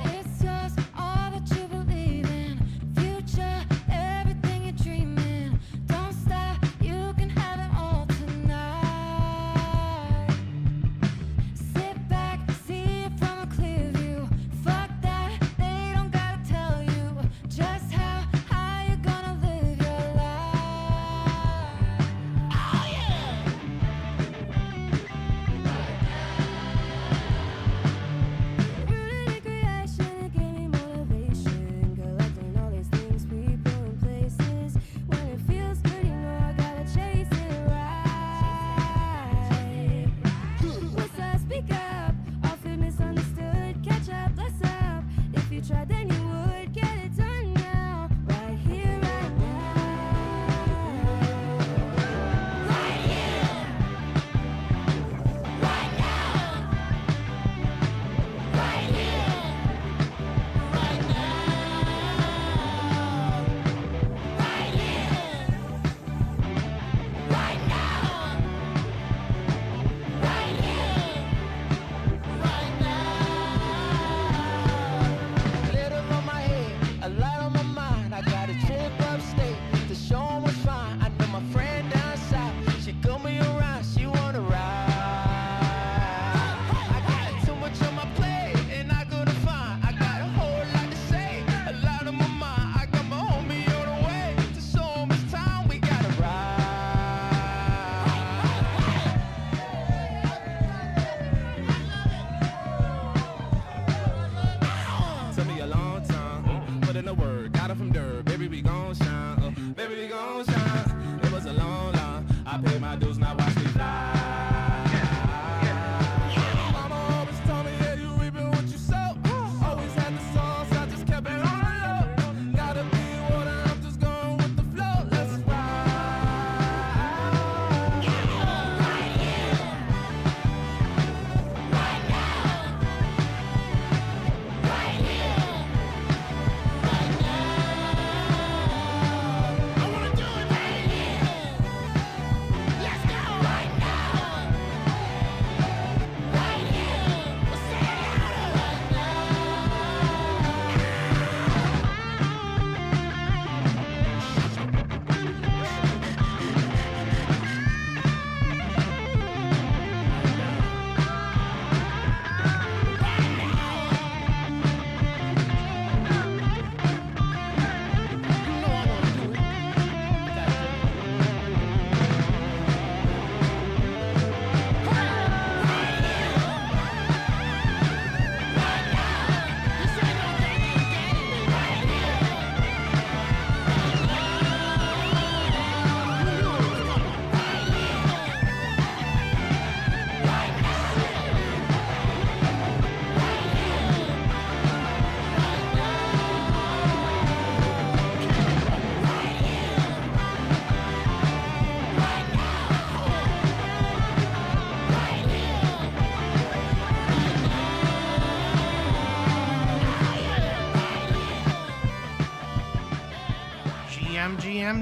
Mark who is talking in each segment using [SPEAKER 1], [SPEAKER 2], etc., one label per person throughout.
[SPEAKER 1] It's just all that you believe in. Future, everything you're dreaming. Don't stop, you can have it all tonight. Sit back, see it from a clear view. Fuck that, they don't gotta tell you just how you're gonna live your life. Oh yeah! Rooted in creation, it gave me motivation. Collecting all these things, people and places. When it feels good, you know I gotta chase it right. What's up? Speak up. Often misunderstood. Catch up, bless up. If you tried, then you would get it done now. Right here, right now. Right here. Right now. Right here. Right now. Right here. Right now. Right here. Right now.
[SPEAKER 2] Glitter on my head, a light on my mind. I got a trip upstate to show 'em what's fine. I know my friend down south, she come me around, she wanna ride. I got too much on my plate, and I go to find. I got a whole lot to say, a lot on my mind. I got my homie on the way to show 'em it's time we gotta ride.
[SPEAKER 3] Took me a long time, put in the word, got it from dirt. Baby, we gon' shine, baby, we gon' shine. It was a long line, I paid my dues, now watch me fly. Mama always told me, yeah, you reaping what you sow. Always had the sauce, I just kept it on the low. Gotta be water, I'm just going with the flow. Let's ride.
[SPEAKER 1] Right here. Right now. Right here. Right now. I wanna do it right here. Let's go. Right now. Right here. We'll say it louder. Right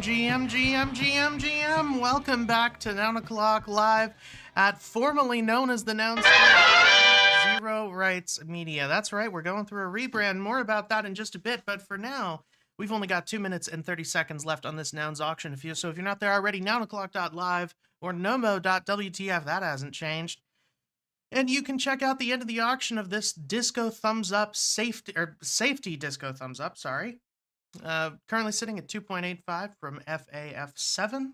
[SPEAKER 4] GM. Welcome back to Noun O'Clock live at formerly known as the Noun Square Zero Rights Media. That's right, we're going through a rebrand. More about that in just a bit, but for now, we've only got 2 minutes and 30 seconds left on this Nouns auction. If you're not there already, nounoclock.live or nomo.wtf, that hasn't changed. And you can check out the end of the auction of this disco thumbs up safety disco thumbs up, sorry. Currently sitting at 2.85 from FAF7.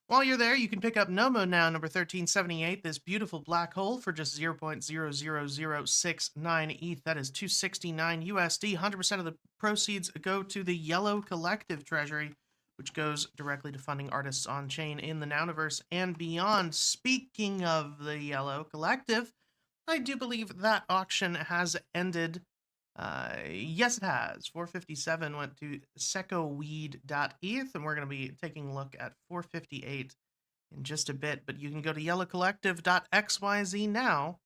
[SPEAKER 4] While you're there, you can pick up Nomo now, number 1378, this beautiful black hole for just 0.00069 ETH. That is 269 USD. 100% of the proceeds go to the Yellow Collective Treasury, which goes directly to funding artists on chain in the Nouniverse and beyond. Speaking of the Yellow Collective, I do believe that auction has ended. Yes, it has. 457 went to secoweed.eth, and we're going to be taking a look at 458 in just a bit, but you can go to yellowcollective.xyz now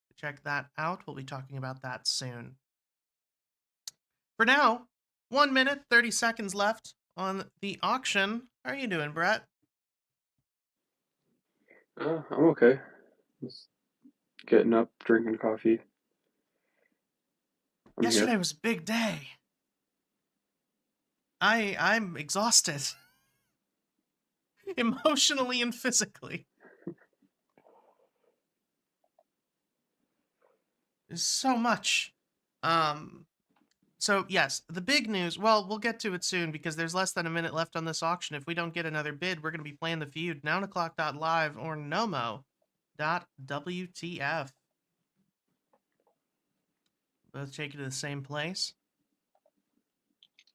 [SPEAKER 4] to check that out. We'll be talking about that soon. For now, 1 minute, 30 seconds left on the auction. How are you doing, Brett?
[SPEAKER 5] I'm okay. Just getting up, drinking coffee. I'm
[SPEAKER 4] Yesterday
[SPEAKER 5] here.
[SPEAKER 4] was a big day. I'm exhausted. Emotionally and physically. There's so much. So yes, the big news, well, we'll get to it soon because there's less than a minute left on this auction. If we don't get another bid, we're going to be playing the feud, nounoclock.live or nomo.wtf. Both take you to the same place.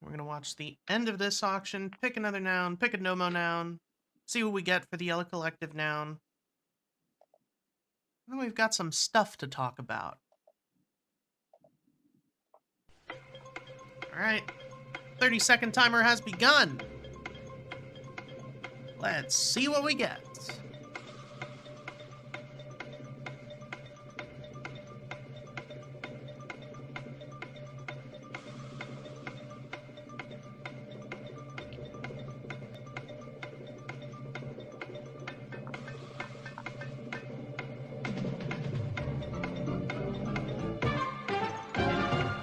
[SPEAKER 4] We're going to watch the end of this auction, pick another noun, pick a nomo noun, see what we get for the Yellow Collective noun. And we've got some stuff to talk about. All right, 30-second timer has begun. Let's see what we get.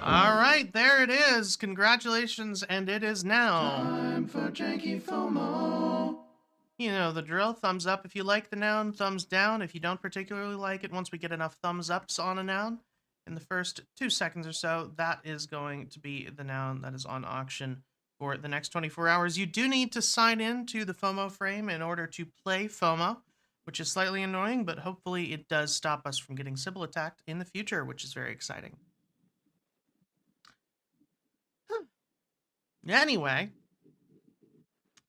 [SPEAKER 4] All right, there it is. Congratulations, and it is now time for Janky FOMO. You know the drill. Thumbs up if you like the noun, thumbs down if you don't particularly like it. Once we get enough thumbs ups on a noun in the first 2 seconds or so, that is going to be the noun that is on auction for the next 24 hours. You do need to sign in to the FOMO frame in order to play FOMO, which is slightly annoying, but hopefully it does stop us from getting Sybil attacked in the future, which is very exciting. Anyway,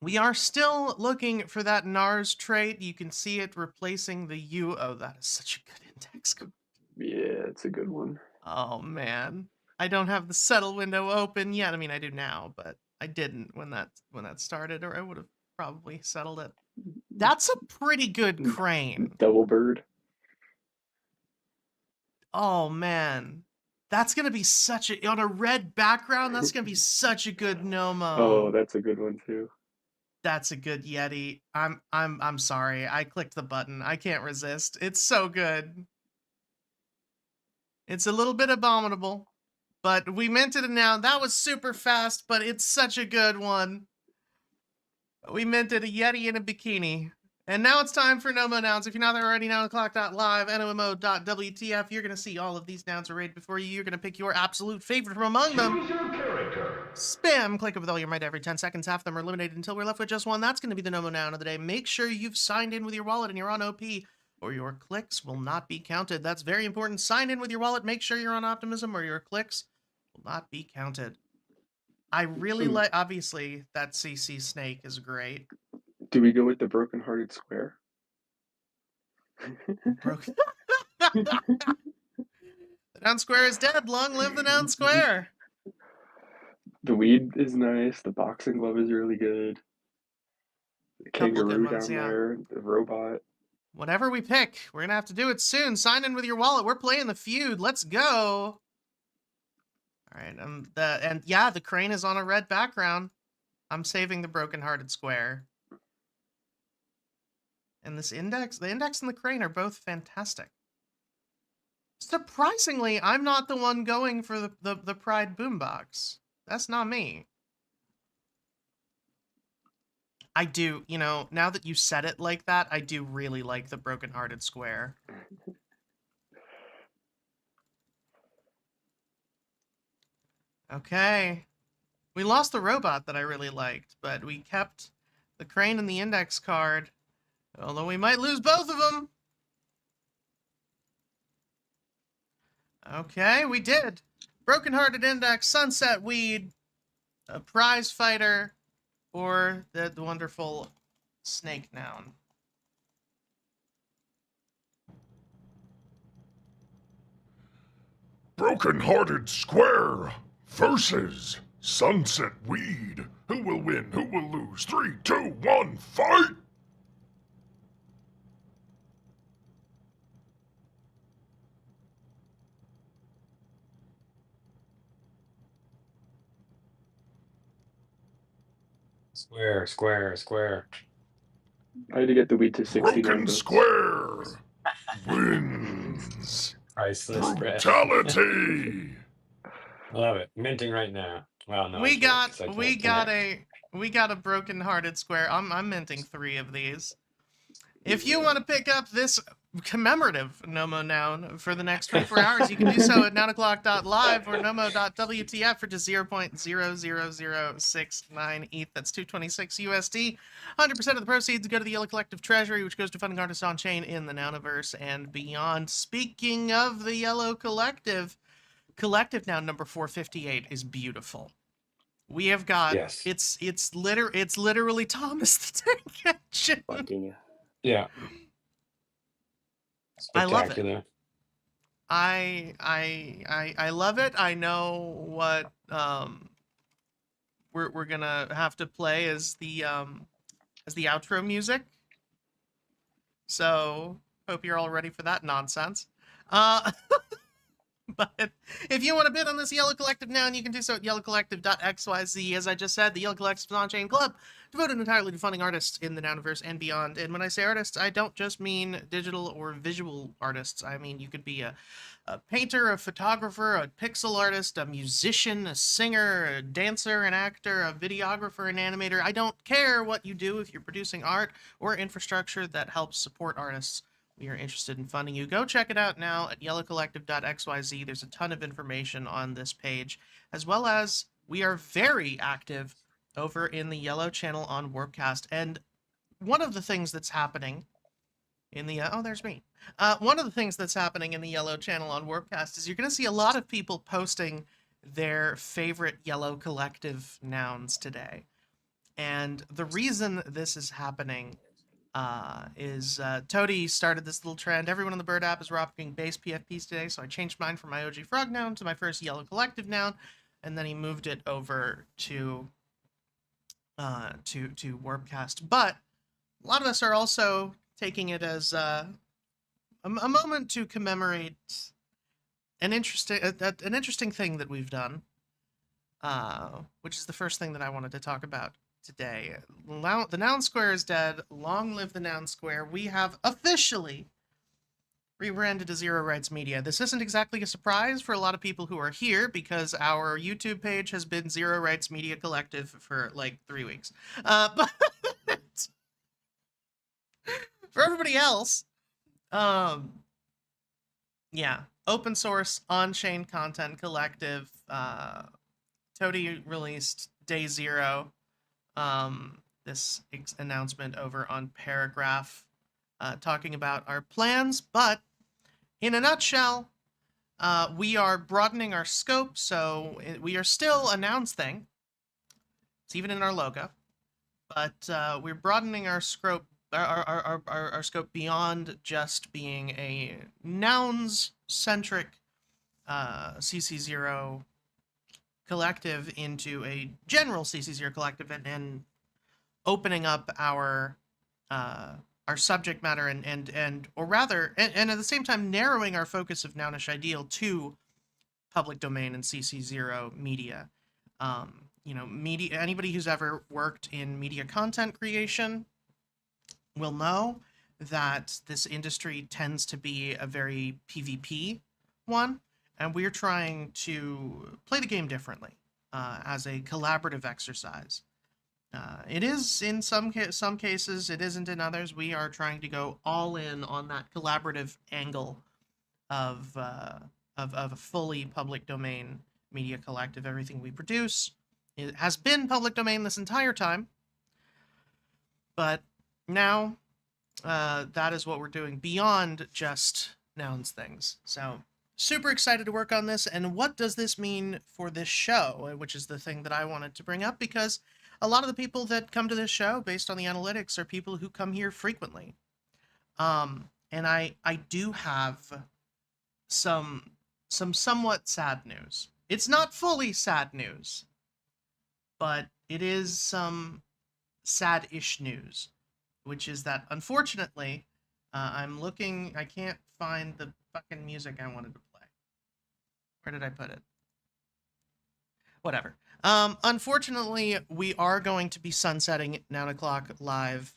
[SPEAKER 4] we are still looking for that NARS trait. You can see it replacing the U. Oh, that is such a good index card.
[SPEAKER 5] Yeah, it's a good one.
[SPEAKER 4] Oh, man. I don't have the settle window open yet. I mean, I do now, but I didn't when that started, or I would have probably settled it. That's a pretty good crane.
[SPEAKER 5] Double bird.
[SPEAKER 4] Oh, man. That's going to be such a... On a red background, that's going to be such a good Nomo.
[SPEAKER 5] Oh, that's a good one too.
[SPEAKER 4] That's a good Yeti. I'm sorry. I clicked the button. I can't resist. It's so good. It's a little bit abominable, but we minted it now. That was super fast, but it's such a good one. We minted a Yeti in a bikini. And now it's time for Nomo Nouns. If you're not there already, nounoclock.live, nomo.wtf, you're going to see all of these nouns arrayed before you. You're going to pick your absolute favorite from among them. Spam click it with all your might every 10 seconds. Half of them are eliminated until we're left with just one. That's going to be the Nomo Noun of the day. Make sure you've signed in with your wallet and you're on OP, or your clicks will not be counted. That's very important. Sign in with your wallet. Make sure you're on Optimism, or your clicks will not be counted. I really like, obviously, that CC snake is great.
[SPEAKER 5] Do we go with the broken-hearted square?
[SPEAKER 4] Broken. The Noun Square is dead. Long live the Noun Square.
[SPEAKER 5] The weed is nice. The boxing glove is really good. The
[SPEAKER 4] Couple good
[SPEAKER 5] kangaroo
[SPEAKER 4] ones,
[SPEAKER 5] down
[SPEAKER 4] yeah.
[SPEAKER 5] there. The robot.
[SPEAKER 4] Whatever we pick, we're gonna have to do it soon. Sign in with your wallet. We're playing the feud. Let's go. All right, and yeah, the crane is on a red background. I'm saving the broken-hearted square. And this index, the index and the crane are both fantastic. Surprisingly, I'm not the one going for the Pride boombox. That's not me. I do, you know, now that you said it like that, I do really like the broken-hearted square. Okay. We lost the robot that I really liked, but we kept the crane and the index card. Although we might lose both of them. Okay, we did. Broken-hearted index, sunset weed, a prize fighter, or the wonderful snake noun.
[SPEAKER 6] Broken-hearted square versus sunset weed. Who will win? Who will lose? 3, 2, 1, fight!
[SPEAKER 7] Square, square, square.
[SPEAKER 5] I had to get the weed to 69
[SPEAKER 6] Broken
[SPEAKER 5] votes.
[SPEAKER 6] Square wins.
[SPEAKER 7] Priceless bread.
[SPEAKER 6] Brutality.
[SPEAKER 7] Love it. Minting right now. Well, no, I
[SPEAKER 4] We
[SPEAKER 7] can't
[SPEAKER 4] got
[SPEAKER 7] 'cause I can't
[SPEAKER 4] we got
[SPEAKER 7] connect.
[SPEAKER 4] we got a broken-hearted square. I'm minting 3 of these. If you want to pick up this commemorative Nomo noun for the next 24 hours, you can do so at nounoclock.live or nomo.wtf for just 0.00069 ETH. That's 226 USD. 100% of the proceeds go to the Yellow Collective Treasury, which goes to funding artists on chain in the Nouniverse and beyond. Speaking of the Yellow Collective Noun number 458 is beautiful. We have got
[SPEAKER 7] Yes.
[SPEAKER 4] it's literally Thomas the Tank Engine.
[SPEAKER 5] Fucking
[SPEAKER 7] Yeah.
[SPEAKER 4] I love it.
[SPEAKER 7] Spectacular.
[SPEAKER 4] I love it. I know what we're gonna have to play as the outro music. So hope you're all ready for that nonsense. But if you want to bid on this Yellow Collective noun, you can do so at yellowcollective.xyz. As I just said, the Yellow Collective is an on-chain club devoted entirely to funding artists in the Nouniverse and beyond. And when I say artists, I don't just mean digital or visual artists. I mean, you could be a painter, a photographer, a pixel artist, a musician, a singer, a dancer, an actor, a videographer, an animator. I don't care what you do if you're producing art or infrastructure that helps support artists. We are interested in funding you. Go check it out now at yellowcollective.xyz. There's a ton of information on this page, as well as we are very active over in the Yellow channel on Warpcast. And one of the things that's happening in the there's me. One of the things that's happening in the Yellow channel on Warpcast is you're going to see a lot of people posting their favorite Yellow Collective nouns today. And the reason this is happening is Toady started this little trend. Everyone on the Bird app is rocking base PFPs today, so I changed mine from my OG Frog noun to my first Yellow Collective noun, and then he moved it over to Warpcast. But a lot of us are also taking it as a moment to commemorate an interesting thing that we've done, which is the first thing that I wanted to talk about today. The Noun Square is dead. Long live the Noun Square. We have officially rebranded to Zero Rights Media. This isn't exactly a surprise for a lot of people who are here because our YouTube page has been Zero Rights Media Collective for like 3 weeks. But for everybody else, yeah, open source on-chain content collective. Toady released Day Zero. This announcement over on Paragraph, talking about our plans, but in a nutshell, we are broadening our scope, so we are still a nouns thing. It's even in our logo, but we're broadening our scope, our scope beyond just being a nouns-centric CC0 collective into a general CC0 collective and opening up our subject matter and at the same time narrowing our focus of Nounish Ideal to public domain and CC0 media. Media. Anybody who's ever worked in media content creation will know that this industry tends to be a very PvP one. And we're trying to play the game differently as a collaborative exercise. It is in some cases, it isn't in others. We are trying to go all in on that collaborative angle of a fully public domain media collective. Everything we produce, it has been public domain this entire time, but now that is what we're doing beyond just nouns things. So super excited to work on this. And what does this mean for this show? Which is the thing that I wanted to bring up, because a lot of the people that come to this show based on the analytics are people who come here frequently. And I do have some somewhat sad news. It's not fully sad news, but it is some sad-ish news, which is that unfortunately, I can't find the fucking music I wanted to play. Where did I put it? Whatever. Unfortunately, we are going to be sunsetting Noun O'Clock live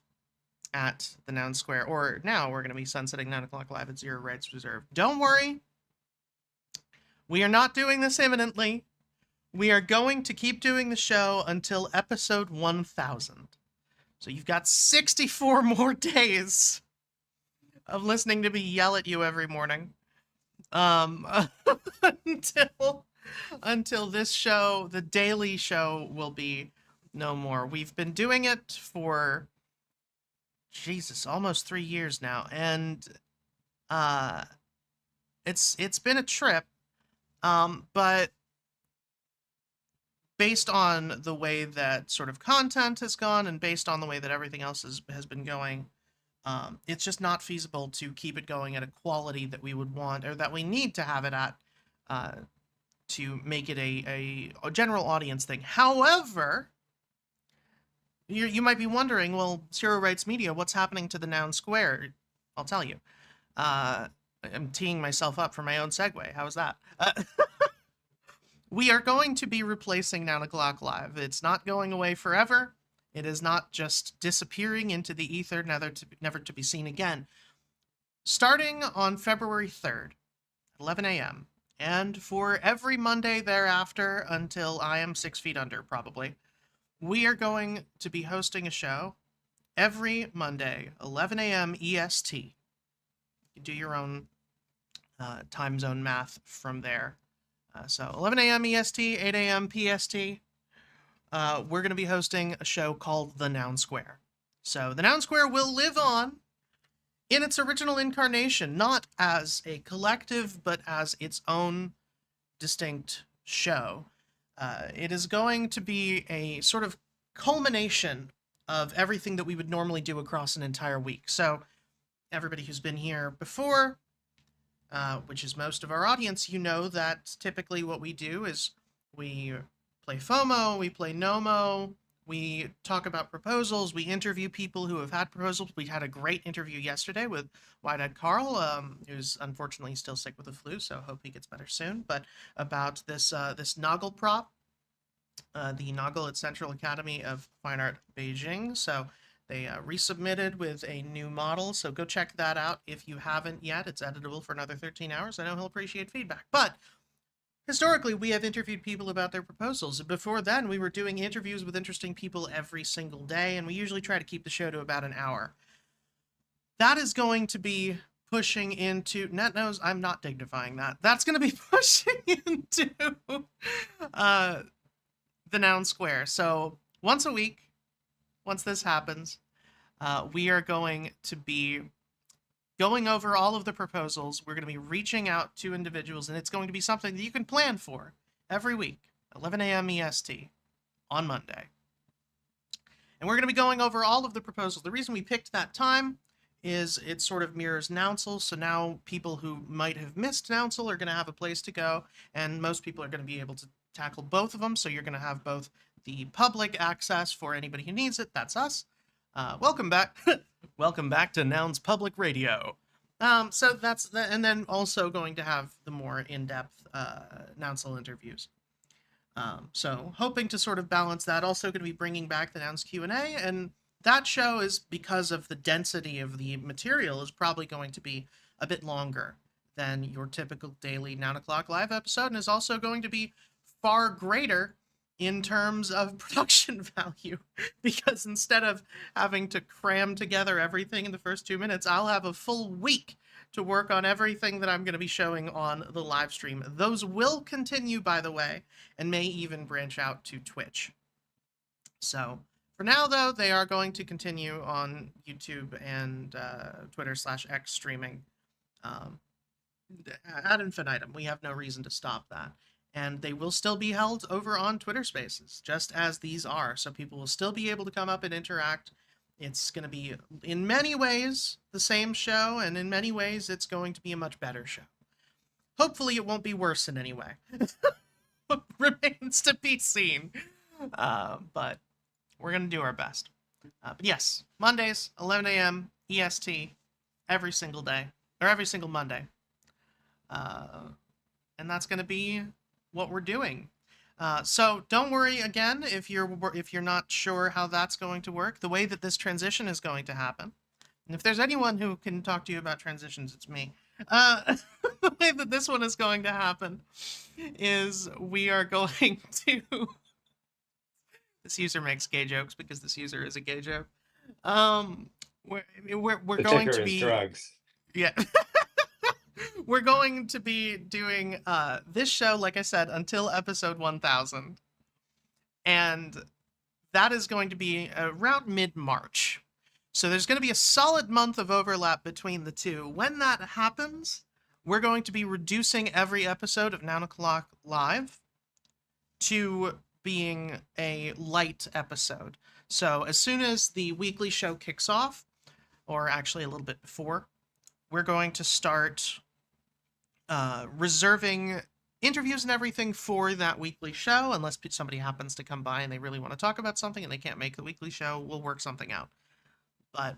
[SPEAKER 4] at the Noun Square, or now we're going to be sunsetting 9 o'clock live at Zero Rights Reserved. Don't worry. We are not doing this imminently. We are going to keep doing the show until episode 1000. So you've got 64 more days of listening to me yell at you every morning. Until this show, the daily show, will be no more. We've been doing it for almost 3 years now, and it's been a trip, but based on the way that sort of content has gone and based on the way that everything else has been going, it's just not feasible to keep it going at a quality that we would want, or that we need to have it at, to make it a general audience thing. However, you might be wondering, well, Zero Rights Media, what's happening to the Noun Square? I'll tell you. I'm teeing myself up for my own segue. How was that? We are going to be replacing 9 o'clock live. It's not going away forever. It is not just disappearing into the ether, never to be seen again. Starting on February 3rd, 11 a.m., and for every Monday thereafter until I am 6 feet under, probably, we are going to be hosting a show every Monday, 11 a.m. EST. You do your own time zone math from there. So 11 a.m. EST, 8 a.m. PST. We're going to be hosting a show called The Noun Square. So the Noun Square will live on in its original incarnation, not as a collective, but as its own distinct show. It is going to be a sort of culmination of everything that we would normally do across an entire week. So everybody who's been here before, which is most of our audience, you know that typically what we do is we play FOMO, we play NOMO, we talk about proposals, we interview people who have had proposals. We had a great interview yesterday with Wide-Eyed Carl, who's unfortunately still sick with the flu, so hope he gets better soon, but about this Noggle prop, the Noggle at Central Academy of Fine Art, Beijing. So they resubmitted with a new model, so go check that out if you haven't yet. It's editable for another 13 hours. I know he'll appreciate feedback. But historically, we have interviewed people about their proposals. Before then, we were doing interviews with interesting people every single day, and we usually try to keep the show to about an hour. That is going to be pushing into... Net knows I'm not dignifying that. That's going to be pushing into the Noun Square. So once a week, once this happens, we are going to be going over all of the proposals. We're going to be reaching out to individuals, and it's going to be something that you can plan for every week, 11 a.m. EST on Monday. And we're going to be going over all of the proposals. The reason we picked that time is it sort of mirrors Nouncil, so now people who might have missed Nouncil are going to have a place to go, and most people are going to be able to tackle both of them, so you're going to have both the public access for anybody who needs it, that's us. Welcome back. Welcome back to Noun's Public Radio. So that's and then also going to have the more in-depth Nouncil interviews. So hoping to sort of balance that. Also going to be bringing back the Nouns Q&A, and that show is, because of the density of the material, is probably going to be a bit longer than your typical daily 9 o'clock live episode, and is also going to be far greater in terms of production value, because instead of having to cram together everything in the first 2 minutes, I'll have a full week to work on everything that I'm going to be showing on the live stream. Those will continue, by the way, and may even branch out to Twitch. So for now, though, they are going to continue on YouTube and Twitter/X streaming ad infinitum. We have no reason to stop that. And they will still be held over on Twitter Spaces, just as these are. So people will still be able to come up and interact. It's going to be, in many ways, the same show, and in many ways, it's going to be a much better show. Hopefully, it won't be worse in any way. Remains to be seen. But we're going to do our best. But yes, Mondays, 11 a.m. EST, every single day, or every single Monday. And that's going to be what we're doing. So don't worry again if you're not sure how that's going to work. The way that this transition is going to happen, and if there's anyone who can talk to you about transitions, it's me. The way that this one is going to happen is we are going to. This user makes gay jokes because this user is a gay joke. We're
[SPEAKER 7] The
[SPEAKER 4] going
[SPEAKER 7] ticker
[SPEAKER 4] to
[SPEAKER 7] is
[SPEAKER 4] be
[SPEAKER 7] drugs.
[SPEAKER 4] yeah. We're going to be doing this show, like I said, until episode 1000. And that is going to be around mid-March. So there's going to be a solid month of overlap between the two. When that happens, we're going to be reducing every episode of Noun O'Clock Live to being a light episode. So as soon as the weekly show kicks off, or actually a little bit before, we're going to start reserving interviews and everything for that weekly show. Unless somebody happens to come by and they really want to talk about something and they can't make the weekly show, we'll work something out. But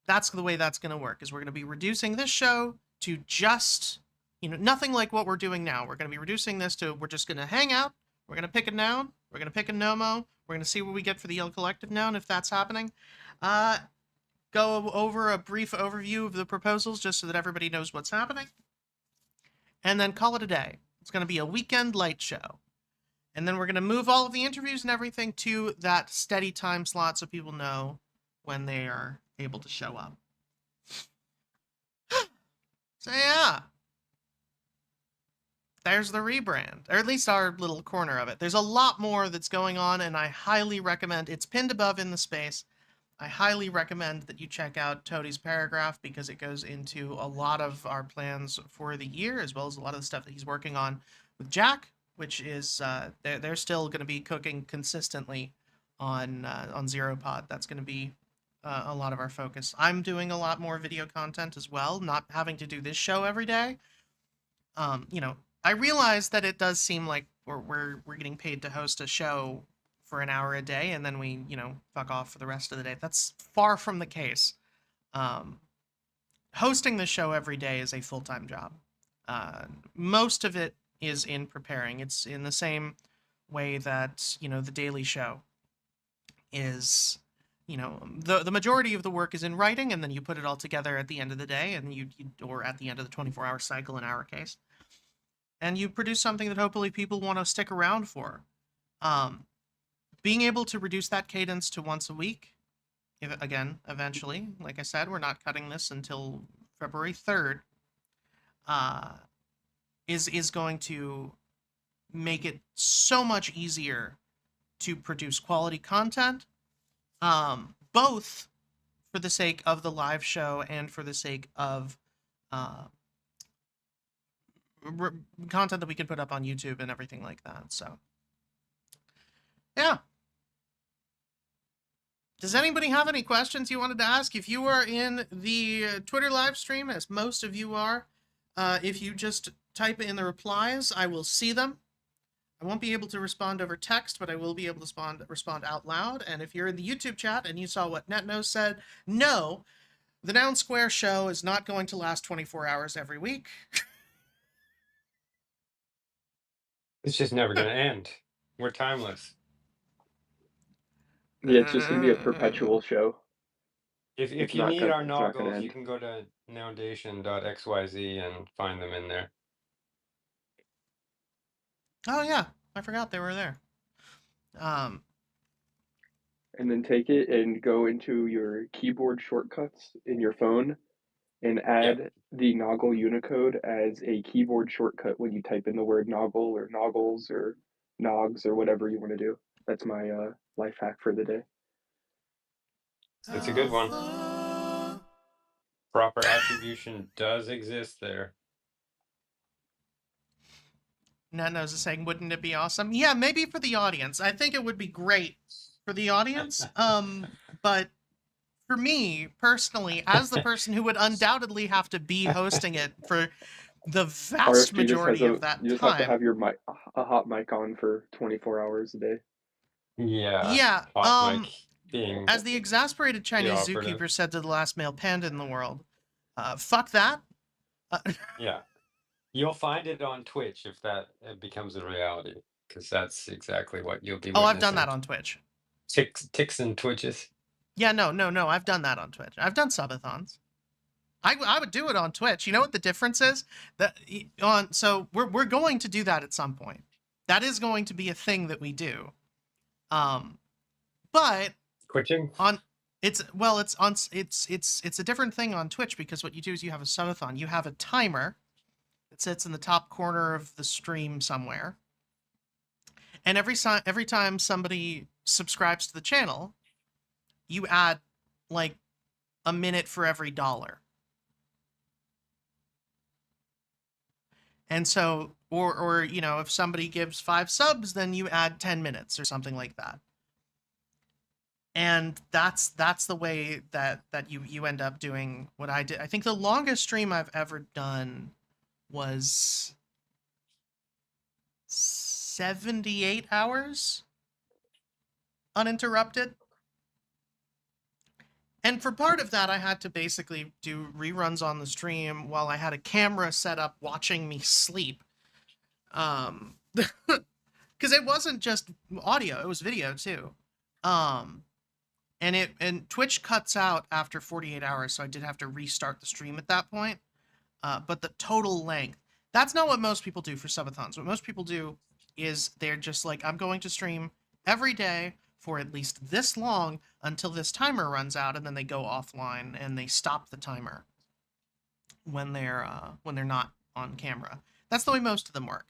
[SPEAKER 4] that's the way that's going to work, is we're going to be reducing this show to just, nothing like what we're doing now. We're going to be reducing this to, we're just going to hang out, we're going to pick a noun, we're going to pick a nomo, we're going to see what we get for the Yellow Collective noun, if that's happening. Go over a brief overview of the proposals just so that everybody knows what's happening. And then call it a day. It's going to be a weekend light show. And then we're going to move all of the interviews and everything to that steady time slot so people know when they are able to show up. So yeah. There's the rebrand, or at least our little corner of it. There's a lot more that's going on, and I highly recommend, it's pinned above in the space. I highly recommend that you check out Toadie's paragraph because it goes into a lot of our plans for the year, as well as a lot of the stuff that he's working on with Jack, which is they're still going to be cooking consistently on Zero Pod. That's going to be a lot of our focus. I'm doing a lot more video content as well, not having to do this show every day. I realize that it does seem like we're getting paid to host a show for an hour a day, and then we, fuck off for the rest of the day. That's far from the case. Hosting the show every day is a full-time job. Most of it is in preparing. It's in the same way that, the Daily Show is, the majority of the work is in writing, and then you put it all together at the end of the day, and or at the end of the 24-hour cycle in our case. And you produce something that hopefully people want to stick around for. Being able to reduce that cadence to once a week, eventually, like I said, we're not cutting this until February 3rd, is going to make it so much easier to produce quality content, both for the sake of the live show and for the sake of content that we can put up on YouTube and everything like that. So, yeah. Does anybody have any questions you wanted to ask? If you are in the Twitter live stream, as most of you are, if you just type in the replies, I will see them. I won't be able to respond over text, but I will be able to respond out loud. And if you're in the YouTube chat and you saw what NetNose said, no, the Noun Square show is not going to last 24 hours every week.
[SPEAKER 7] It's just never going to end. We're timeless.
[SPEAKER 5] Yeah, it's just gonna be a perpetual show.
[SPEAKER 7] If
[SPEAKER 5] It's
[SPEAKER 7] you
[SPEAKER 5] not
[SPEAKER 7] need
[SPEAKER 5] gonna-
[SPEAKER 7] our
[SPEAKER 5] it's not gonna
[SPEAKER 7] noggles, you
[SPEAKER 5] end.
[SPEAKER 7] can go to noundation.xyz and find them in there.
[SPEAKER 4] Oh, yeah. I forgot they were there.
[SPEAKER 5] And then take it and go into your keyboard shortcuts in your phone and add the Noggle Unicode as a keyboard shortcut when you type in the word Noggle or Noggles or Nogs or whatever you want to do. That's my life hack for the day.
[SPEAKER 7] It's a good one. Proper attribution does exist there.
[SPEAKER 4] NetNose is saying, wouldn't it be awesome? Yeah, maybe for the audience. I think it would be great for the audience. But for me, personally, as the person who would undoubtedly have to be hosting it for the
[SPEAKER 5] Or if
[SPEAKER 4] vast
[SPEAKER 5] you just
[SPEAKER 4] majority of that
[SPEAKER 5] you just have to
[SPEAKER 4] time.
[SPEAKER 5] have your mic, a hot mic on for 24 hours a day.
[SPEAKER 7] Yeah.
[SPEAKER 4] Yeah,
[SPEAKER 7] Hot mic being
[SPEAKER 4] as the exasperated Chinese
[SPEAKER 7] operative.
[SPEAKER 4] zookeeper said to the last male panda in the world, fuck that.
[SPEAKER 7] Yeah. You'll find it on Twitch if that becomes a reality. because that's exactly what you'll be
[SPEAKER 4] Oh, I've done
[SPEAKER 7] witnessing.
[SPEAKER 4] that on Twitch.
[SPEAKER 7] Ticks and twitches.
[SPEAKER 4] Yeah, no. I've done that on Twitch. I've done subathons. I would do it on Twitch. You know what the difference is? So we're going to do that at some point. That is going to be a thing that we do. But
[SPEAKER 7] Twitching?
[SPEAKER 4] it's a different thing on Twitch, because what you do is you have a subathon. You have a timer that sits in the top corner of the stream somewhere. And every time somebody subscribes to the channel, you add like a minute for every $1. And so, or you know, if somebody gives 5 subs, then you add 10 minutes or something like that. And that's the way that you end up doing what I did. I think the longest stream I've ever done was 78 hours uninterrupted. And for part of that, I had to basically do reruns on the stream while I had a camera set up watching me sleep. Because it wasn't just audio, it was video too. And Twitch cuts out after 48 hours, so I did have to restart the stream at that point. But the total length, that's not what most people do for subathons. What most people do is they're just like, I'm going to stream every day for at least this long until this timer runs out, and then they go offline and they stop the timer when they're not on camera. That's the way most of them work.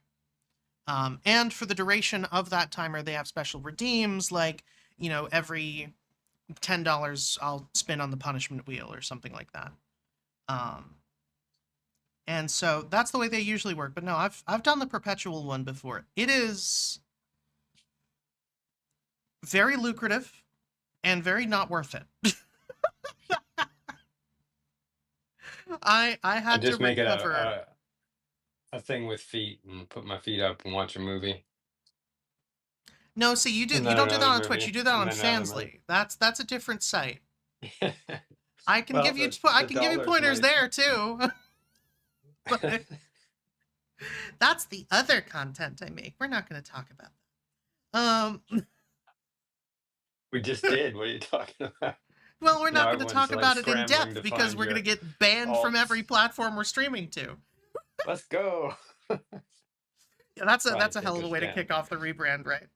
[SPEAKER 4] And for the duration of that timer, they have special redeems, like, you know, every $10 I'll spin on the punishment wheel or something like that. And so that's the way they usually work. But no, I've done the perpetual one before. It is very lucrative and very not worth it. I had to
[SPEAKER 7] just make
[SPEAKER 4] recover.
[SPEAKER 7] it a thing with feet and put my feet up and watch a movie.
[SPEAKER 4] No, see, you
[SPEAKER 7] And
[SPEAKER 4] don't do that
[SPEAKER 7] another
[SPEAKER 4] on Twitch.
[SPEAKER 7] movie,
[SPEAKER 4] You do that on
[SPEAKER 7] and then another
[SPEAKER 4] Fansly. That's a different site. I can
[SPEAKER 7] Well,
[SPEAKER 4] give you
[SPEAKER 7] the
[SPEAKER 4] give you
[SPEAKER 7] dollar's
[SPEAKER 4] pointers
[SPEAKER 7] nice.
[SPEAKER 4] there too. But that's the other content I make. We're not going to talk about that.
[SPEAKER 7] We just did. What are you talking about?
[SPEAKER 4] Well, we're
[SPEAKER 7] Now
[SPEAKER 4] not going to talk
[SPEAKER 7] everyone's, like,
[SPEAKER 4] about it in
[SPEAKER 7] scrambling
[SPEAKER 4] depth
[SPEAKER 7] to
[SPEAKER 4] because
[SPEAKER 7] find
[SPEAKER 4] we're going to
[SPEAKER 7] your
[SPEAKER 4] get banned from
[SPEAKER 7] alts.
[SPEAKER 4] every platform we're streaming to.
[SPEAKER 7] Let's go.
[SPEAKER 4] Yeah, that's a
[SPEAKER 7] Right,
[SPEAKER 4] hell of a way to
[SPEAKER 7] understand.
[SPEAKER 4] kick off the rebrand, right?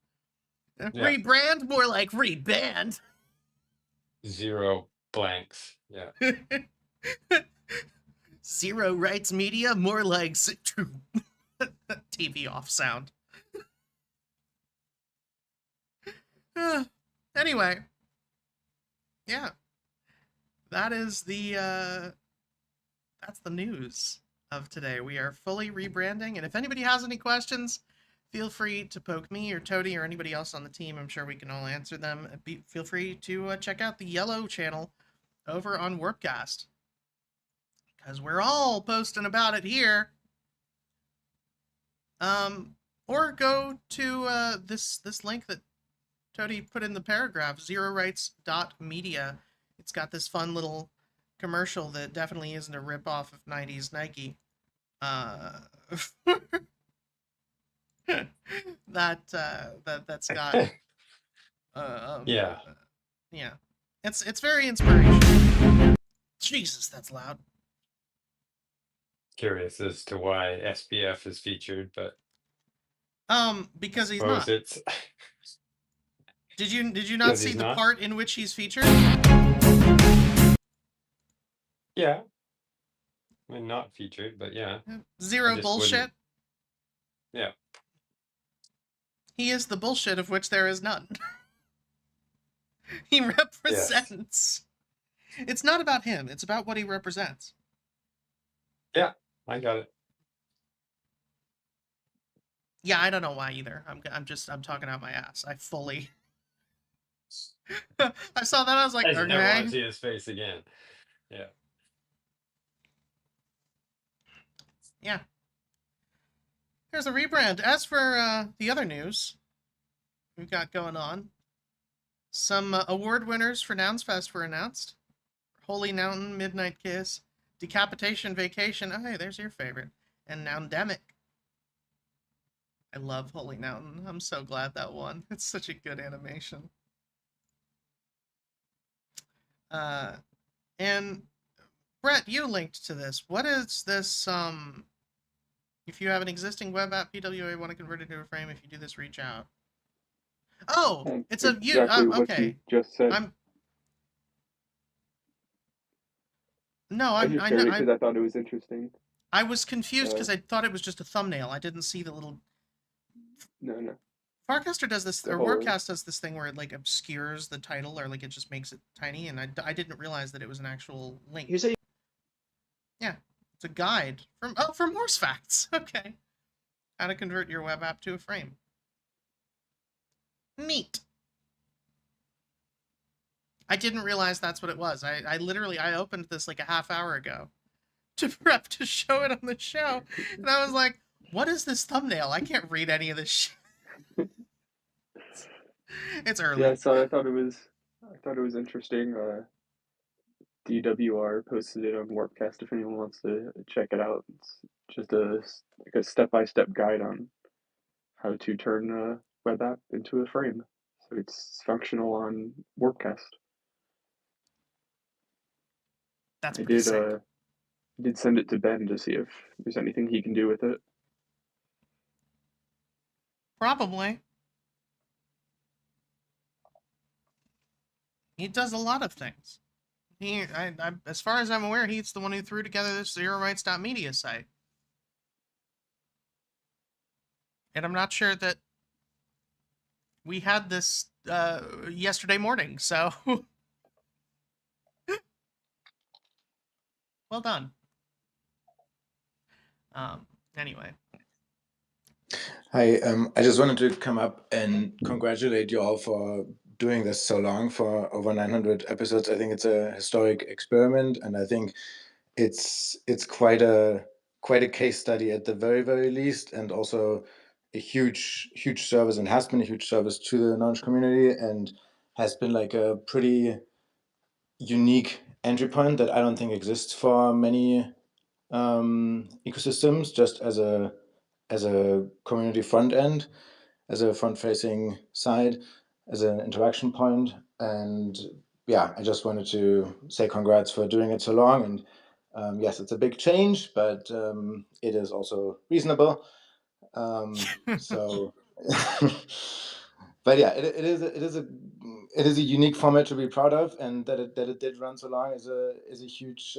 [SPEAKER 7] Yeah.
[SPEAKER 4] Rebrand, more like reband.
[SPEAKER 7] 0 blanks. Yeah.
[SPEAKER 4] 0 rights media, more like TV off sound. Anyway, yeah, that is that's the news of today. We are fully rebranding, and if anybody has any questions, feel free to poke me or Toady or anybody else on the team. I'm sure we can all answer them. Feel free to check out the yellow channel over on Warpcast, because we're all posting about it here. Or go to this link that Toady put in the paragraph, zerorights.media. It's got this fun little commercial that definitely isn't a rip-off of 90s Nike. That's got
[SPEAKER 7] Yeah.
[SPEAKER 4] yeah. It's very inspirational. Jesus, that's loud.
[SPEAKER 7] Curious as to why SBF is featured, but
[SPEAKER 4] Because he's
[SPEAKER 7] suppose
[SPEAKER 4] not.
[SPEAKER 7] it's
[SPEAKER 4] Did you not
[SPEAKER 7] Because
[SPEAKER 4] see
[SPEAKER 7] he's
[SPEAKER 4] the
[SPEAKER 7] not?
[SPEAKER 4] part in which he's featured?
[SPEAKER 7] yeah. I mean, not featured, but yeah.
[SPEAKER 4] Zero
[SPEAKER 7] just
[SPEAKER 4] bullshit.
[SPEAKER 7] wouldn't- Yeah.
[SPEAKER 4] He is the bullshit of which there is none. He represents. It's not about him. It's about what he represents.
[SPEAKER 7] Yeah, I got it.
[SPEAKER 4] Yeah, I don't know why either. I'm talking out my ass. I fully. I saw that. I was like,
[SPEAKER 7] I just never want to
[SPEAKER 4] okay.
[SPEAKER 7] see his face again. Yeah.
[SPEAKER 4] Yeah. There's a rebrand. As for the other news we've got going on, some award winners for Nouns Fest were announced. Holy Noun, Midnight Kiss, Decapitation Vacation. Oh, hey, there's your favorite. And Noundemic. I love Holy Mountain. I'm so glad that won. It's such a good animation. And Brett, you linked to this. What is this? If you have an existing web app PWA want to convert it to a frame, if you do this, reach out. Oh,
[SPEAKER 5] And
[SPEAKER 4] it's a you.
[SPEAKER 5] exactly what you
[SPEAKER 4] Okay.
[SPEAKER 5] just said.
[SPEAKER 4] I'm no,
[SPEAKER 5] I just
[SPEAKER 4] I
[SPEAKER 5] shared
[SPEAKER 4] know.
[SPEAKER 5] it because I thought it was interesting.
[SPEAKER 4] I was confused because I thought it was just a thumbnail. I didn't see the little.
[SPEAKER 5] No.
[SPEAKER 4] Farcaster does this,
[SPEAKER 5] The
[SPEAKER 4] or
[SPEAKER 5] whole
[SPEAKER 4] Warcast does this thing where it like obscures the title, or like it just makes it tiny, and I didn't realize that it was an actual link.
[SPEAKER 8] Here's a
[SPEAKER 4] Yeah, it's a guide from Horse Facts. Okay, how to convert your web app to a frame. Neat. I didn't realize that's what it was. I literally I opened this like a half hour ago to prep to show it on the show, and I was like, "What is this thumbnail? I can't read any of this shit." It's early.
[SPEAKER 5] Yeah, so I thought it was interesting. DWR posted it on Warpcast if anyone wants to check it out. It's just a step-by-step guide on how to turn a web app into a frame. So it's functional on Warpcast.
[SPEAKER 4] That's
[SPEAKER 5] I
[SPEAKER 4] pretty sick.
[SPEAKER 5] did send it to Ben to see if there's anything he can do with it.
[SPEAKER 4] Probably. He does a lot of things. As far as I'm aware, he's the one who threw together this ZeroRights.media site. And I'm not sure that we had this yesterday morning, so well done. Anyway.
[SPEAKER 8] Hi, I just wanted to come up and congratulate you all for doing this so long, for over 900 episodes. I think it's a historic experiment, and I think it's quite a case study at the very least, and also a huge service, and has been a huge service to the knowledge community, and has been like a pretty unique entry point that I don't think exists for many ecosystems, just as a community front end, as a front facing side, as an interaction point. And yeah, I just wanted to say congrats for doing it so long. And yes, it's a big change, but it is also reasonable. So but yeah, it is a unique format to be proud of, and that it did run so long is a huge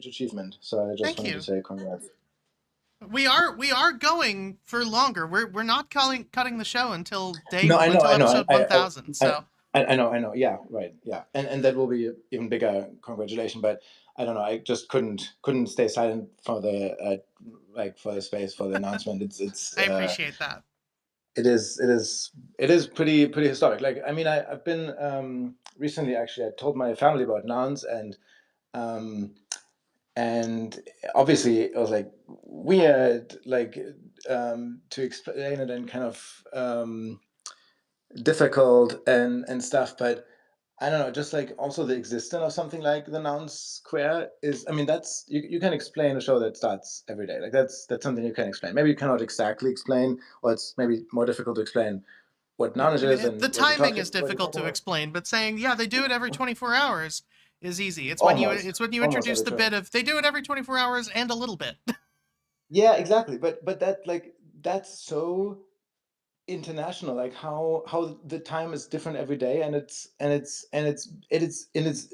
[SPEAKER 8] achievement. So I just
[SPEAKER 4] Thank
[SPEAKER 8] wanted
[SPEAKER 4] you.
[SPEAKER 8] to say congrats.
[SPEAKER 4] We are going for longer. We're not cutting the show until
[SPEAKER 8] No, I know,
[SPEAKER 4] episode 1000. So
[SPEAKER 8] I know. Yeah, right. Yeah, and that will be an even bigger congratulation. But I don't know. I just couldn't stay silent for the for the space for the announcement. It's
[SPEAKER 4] I appreciate that.
[SPEAKER 8] It is pretty historic. Like, I mean, I've been recently, actually, I told my family about nouns, and obviously it was like weird, like to explain it, and kind of difficult and stuff. But I don't know, just like also the existence of something like the Noun Square is, I mean, that's you can explain a show that starts every day. Like that's something you can explain. Maybe you cannot exactly explain, or it's maybe more difficult to explain what knowledge is and
[SPEAKER 4] The
[SPEAKER 8] what you're
[SPEAKER 4] timing is
[SPEAKER 8] what you're
[SPEAKER 4] difficult
[SPEAKER 8] talking
[SPEAKER 4] to
[SPEAKER 8] about.
[SPEAKER 4] explain, but saying yeah they do it every 24 hours is easy. It's
[SPEAKER 8] Almost
[SPEAKER 4] when you
[SPEAKER 8] almost
[SPEAKER 4] introduce
[SPEAKER 8] every
[SPEAKER 4] the
[SPEAKER 8] show.
[SPEAKER 4] bit of they do it every 24 hours and a little bit.
[SPEAKER 8] Yeah, exactly. But that, like, that's so international, like how the time is different every day, and it's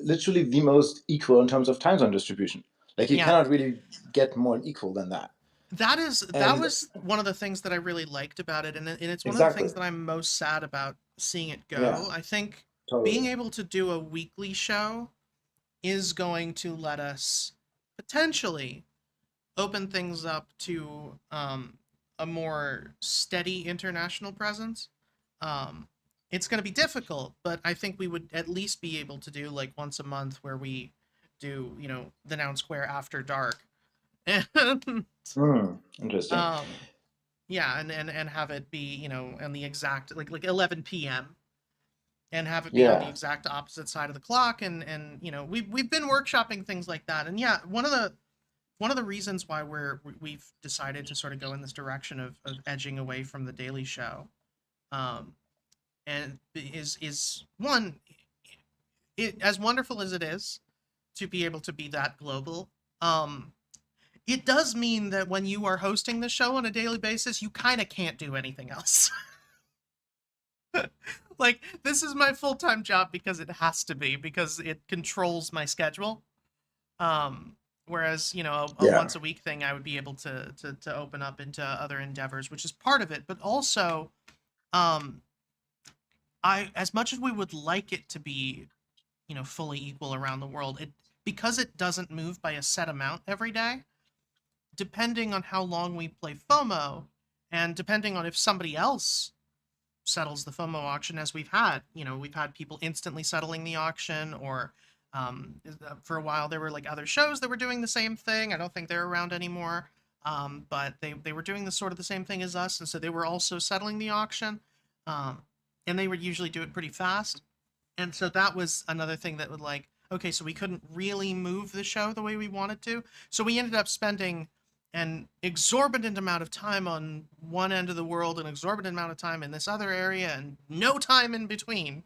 [SPEAKER 8] literally the most equal in terms of time zone distribution. Like, you
[SPEAKER 4] Yeah.
[SPEAKER 8] cannot really get more equal than that.
[SPEAKER 4] That
[SPEAKER 8] And
[SPEAKER 4] was one of the things that I really liked about it, and it's one of the
[SPEAKER 8] exactly,
[SPEAKER 4] things that I'm most sad about seeing it
[SPEAKER 8] yeah,
[SPEAKER 4] go. I think being
[SPEAKER 8] totally,
[SPEAKER 4] able to do a weekly show is going to let us potentially open things up to a more steady international presence. It's going to be difficult, but I think we would at least be able to do like once a month where we do, the Noun Square after dark. And
[SPEAKER 8] interesting.
[SPEAKER 4] yeah, and have it be, on the exact like 11 p.m. and have it be on the
[SPEAKER 8] Yeah,
[SPEAKER 4] exact opposite side of the clock, and we've been workshopping things like that. And yeah, one of the one of the reasons why we've decided to sort of go in this direction of edging away from the Daily Show, and is one, as wonderful as it is to be able to be that global, it does mean that when you are hosting the show on a daily basis, you kind of can't do anything else. Like, this is my full-time job because it has to be, because it controls my schedule. Whereas, a
[SPEAKER 8] Yeah.
[SPEAKER 4] once a week thing, I would be able to open up into other endeavors, which is part of it. But also, as much as we would like it to be, fully equal around the world, because it doesn't move by a set amount every day, depending on how long we play FOMO, and depending on if somebody else settles the FOMO auction, as we've had people instantly settling the auction, or for a while there were like other shows that were doing the same thing. I don't think they're around anymore, but they were doing the sort of the same thing as us, and so they were also settling the auction, and they would usually do it pretty fast. And so that was another thing that would, like, okay, so we couldn't really move the show the way we wanted to, so we ended up spending an exorbitant amount of time on one end of the world, an exorbitant amount of time in this other area, and no time in between.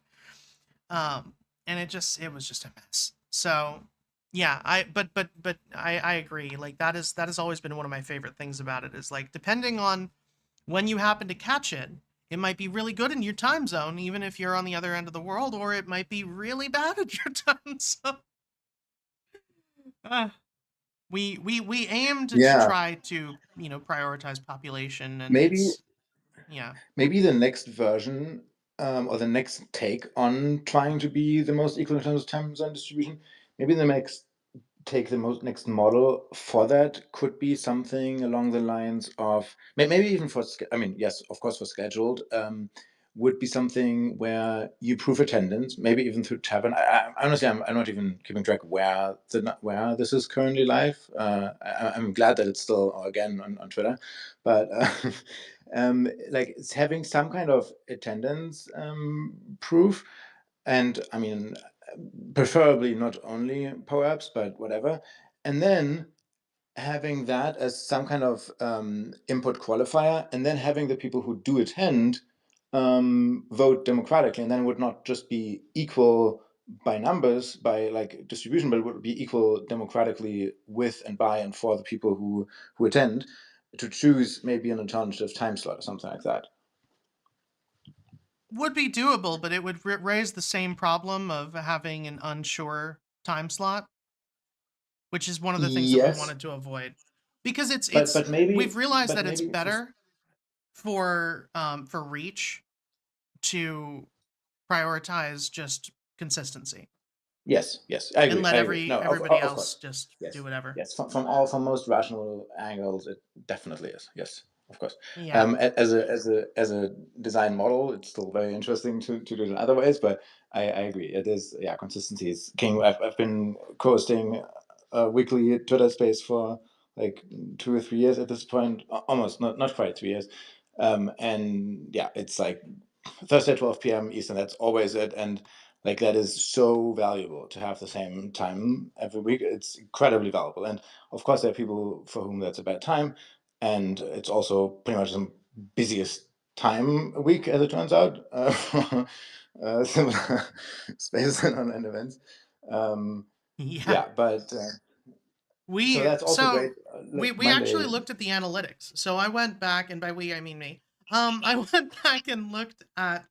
[SPEAKER 4] And it was just a mess. So yeah, I agree. Like, that has always been one of my favorite things about it, is like, depending on when you happen to catch it, it might be really good in your time zone, even if you're on the other end of the world, or it might be really bad in your time zone. We aimed to
[SPEAKER 8] Yeah.
[SPEAKER 4] try to prioritize population, and
[SPEAKER 8] Maybe
[SPEAKER 4] yeah.
[SPEAKER 8] maybe the next version, or the next take on trying to be the most equal in terms of time zone distribution, maybe the next next model for that could be something along the lines of maybe even I mean, yes, of course, for scheduled, would be something where you prove attendance, maybe even through Tavern. Honestly, I'm not even keeping track where this is currently live. I'm glad that it's still, again, on Twitter, but like, it's having some kind of attendance proof, and I mean, preferably not only power-ups, but whatever. And then having that as some kind of input qualifier, and then having the people who do attend vote democratically, and then it would not just be equal by numbers, by like distribution, but it would be equal democratically with and by and for the people who attend, to choose maybe an alternative time slot or something like that.
[SPEAKER 4] Would be doable, but it would raise the same problem of having an unsure time slot, which is one of the things that we
[SPEAKER 8] Yes,
[SPEAKER 4] wanted to avoid, because
[SPEAKER 8] but
[SPEAKER 4] we've realized that it's
[SPEAKER 8] maybe
[SPEAKER 4] better for reach to prioritize just consistency
[SPEAKER 8] yes, I
[SPEAKER 4] and
[SPEAKER 8] agree.
[SPEAKER 4] let
[SPEAKER 8] I agree. No,
[SPEAKER 4] everybody
[SPEAKER 8] of
[SPEAKER 4] else
[SPEAKER 8] course.
[SPEAKER 4] just
[SPEAKER 8] Yes,
[SPEAKER 4] do whatever.
[SPEAKER 8] yes. From most rational angles, it definitely is. Yes, of course.
[SPEAKER 4] Yeah.
[SPEAKER 8] As a design model, it's still very interesting to do it in other ways. But I agree. It is, yeah. Consistency is king. I've been hosting a weekly Twitter space for like 2 or 3 years at this point. Almost, not quite 3 years. And yeah, it's like Thursday 12 p.m. Eastern. That's always it. And like, that is so valuable to have the same time every week. It's incredibly valuable. And of course, there are people for whom that's a bad time. And it's also pretty much the busiest time a week, as it turns out, similar space and online events.
[SPEAKER 4] Yeah.
[SPEAKER 8] Yeah, but so
[SPEAKER 4] We
[SPEAKER 8] that's also great.
[SPEAKER 4] we actually
[SPEAKER 8] Monday.
[SPEAKER 4] looked at the analytics. So I went back, and by we I mean me. I went back and looked at,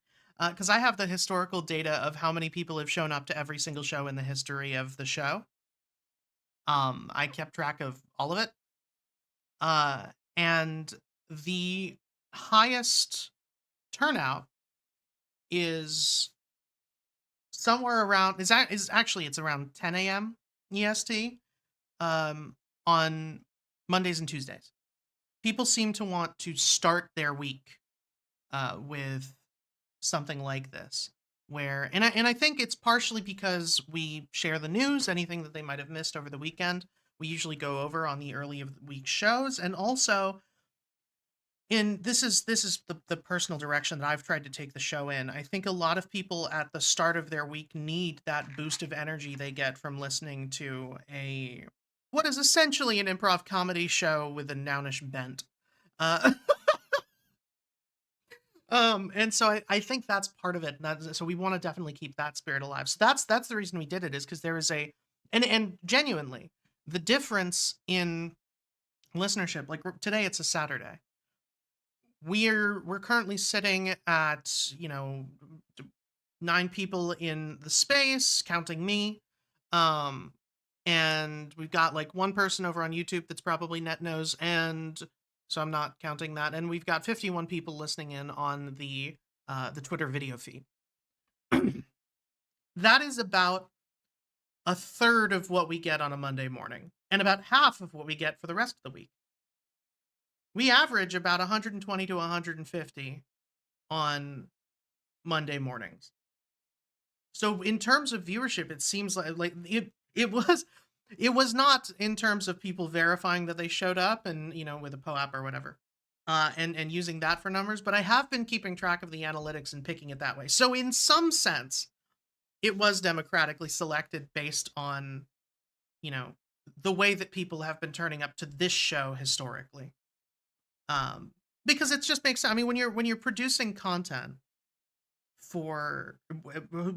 [SPEAKER 4] because I have the historical data of how many people have shown up to every single show in the history of the show. I kept track of all of it. And the highest turnout is somewhere around is actually it's around 10 a.m. EST, on Mondays and Tuesdays. People seem to want to start their week with something like this, where and I think it's partially because we share the news, anything that they might have missed over the weekend. We usually go over on the early of the week shows, and also this is the personal direction that I've tried to take the show in. I think a lot of people at the start of their week need that boost of energy they get from listening to a what is essentially an improv comedy show with a nounish bent. Uh, and so I think that's part of it. So we want to definitely keep that spirit alive. So that's the reason we did it, is because there is and genuinely, the difference in listenership, like today it's a Saturday. We're currently sitting at 9 people in the space, counting me. And we've got like 1 person over on YouTube that's probably net knows, and so I'm not counting that. And we've got 51 people listening in on the Twitter video feed. That is about a third of what we get on a Monday morning, and about half of what we get for the rest of the week. We average about 120 to 150 on Monday mornings. So in terms of viewership, it seems like it was not in terms of people verifying that they showed up and with a POAP or whatever, and using that for numbers. But I have been keeping track of the analytics and picking it that way. So in some sense, it was democratically selected based on the way that people have been turning up to this show historically. Because it just makes sense. I mean, when you're producing content for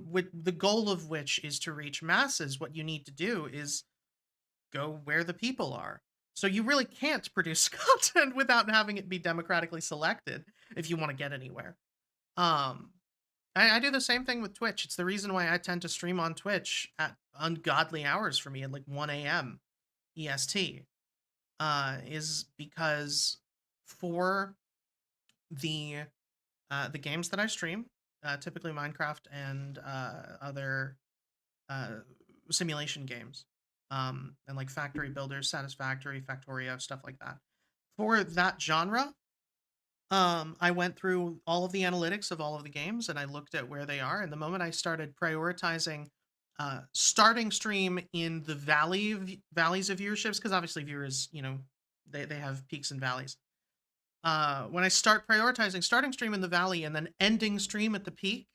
[SPEAKER 4] with the goal of which is to reach masses, what you need to do is go where the people are. So you really can't produce content without having it be democratically selected if you want to get anywhere. I do the same thing with Twitch. It's the reason why I tend to stream on Twitch at ungodly hours for me, at like 1 a.m. EST, is because for the games that I stream, typically Minecraft and other simulation games, and like Factory Builders, Satisfactory, Factorio, stuff like that. For that genre, I went through all of the analytics of all of the games and I looked at where they are. And the moment I started prioritizing starting stream in the valleys of viewerships, because obviously viewers, they have peaks and valleys. When I start prioritizing starting stream in the valley and then ending stream at the peak,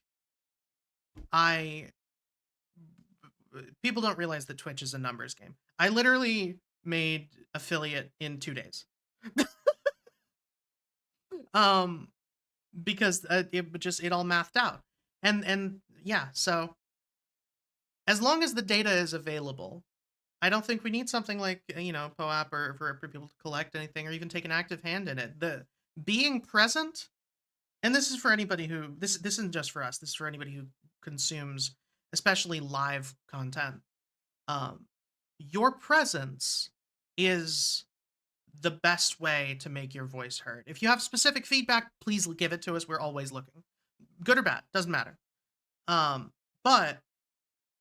[SPEAKER 4] people don't realize that Twitch is a numbers game. I literally made affiliate in 2 days. Because it all mathed out. And yeah, so as long as the data is available, I don't think we need something like, POAP or for people to collect anything or even take an active hand in it. The being present, and this is for anybody who, this isn't just for us, this is for anybody who consumes, especially live content. Your presence is the best way to make your voice heard. If you have specific feedback, please give it to us. We're always looking. Good or bad, doesn't matter. But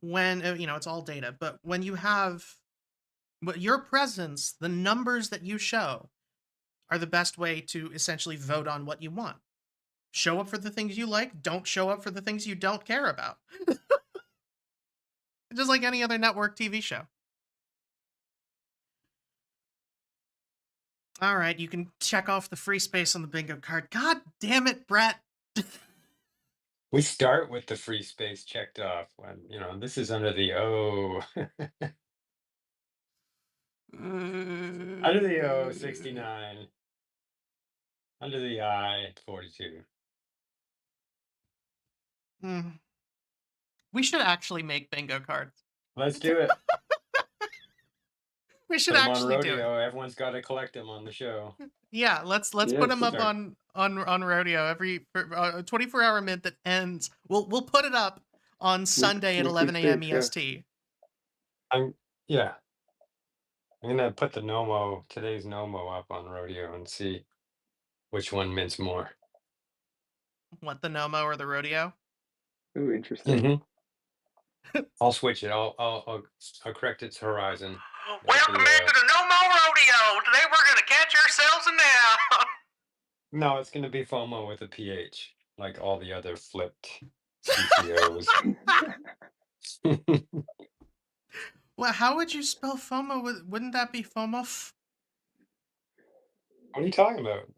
[SPEAKER 4] when, it's all data, but when you have your presence, the numbers that you show are the best way to essentially vote on what you want. Show up for the things you like, don't show up for the things you don't care about. Just like any other network TV show. All right, you can check off the free space on the bingo card. God damn it, Brett.
[SPEAKER 7] We start with the free space checked off when, this is under the O. Under the O, 69. Under the I, 42.
[SPEAKER 4] We should actually make bingo cards.
[SPEAKER 7] Let's do it.
[SPEAKER 4] We should
[SPEAKER 7] Put 'em
[SPEAKER 4] actually
[SPEAKER 7] on
[SPEAKER 4] do it.
[SPEAKER 7] rodeo. Everyone's got to collect them on the show.
[SPEAKER 4] Yeah, let's
[SPEAKER 5] Yeah,
[SPEAKER 4] put them up
[SPEAKER 7] start.
[SPEAKER 4] on rodeo every 24-hour mint that ends. We'll put it up on Sunday at
[SPEAKER 5] weekly
[SPEAKER 4] 11 a.m.
[SPEAKER 5] space, yeah.
[SPEAKER 4] EST.
[SPEAKER 7] I'm gonna put today's Nomo up on rodeo and see which one mints more.
[SPEAKER 4] What, the Nomo or the rodeo?
[SPEAKER 5] Ooh, interesting.
[SPEAKER 7] I'll switch it. I'll correct its horizon.
[SPEAKER 4] Welcome back to the Nomo rodeo. Today we're gonna catch ourselves a nap.
[SPEAKER 7] No, it's gonna be FOMO with a PH, like all the other flipped CCOs.
[SPEAKER 4] Well, how would you spell FOMO? Wouldn't that be FOMO?
[SPEAKER 7] What are you talking about?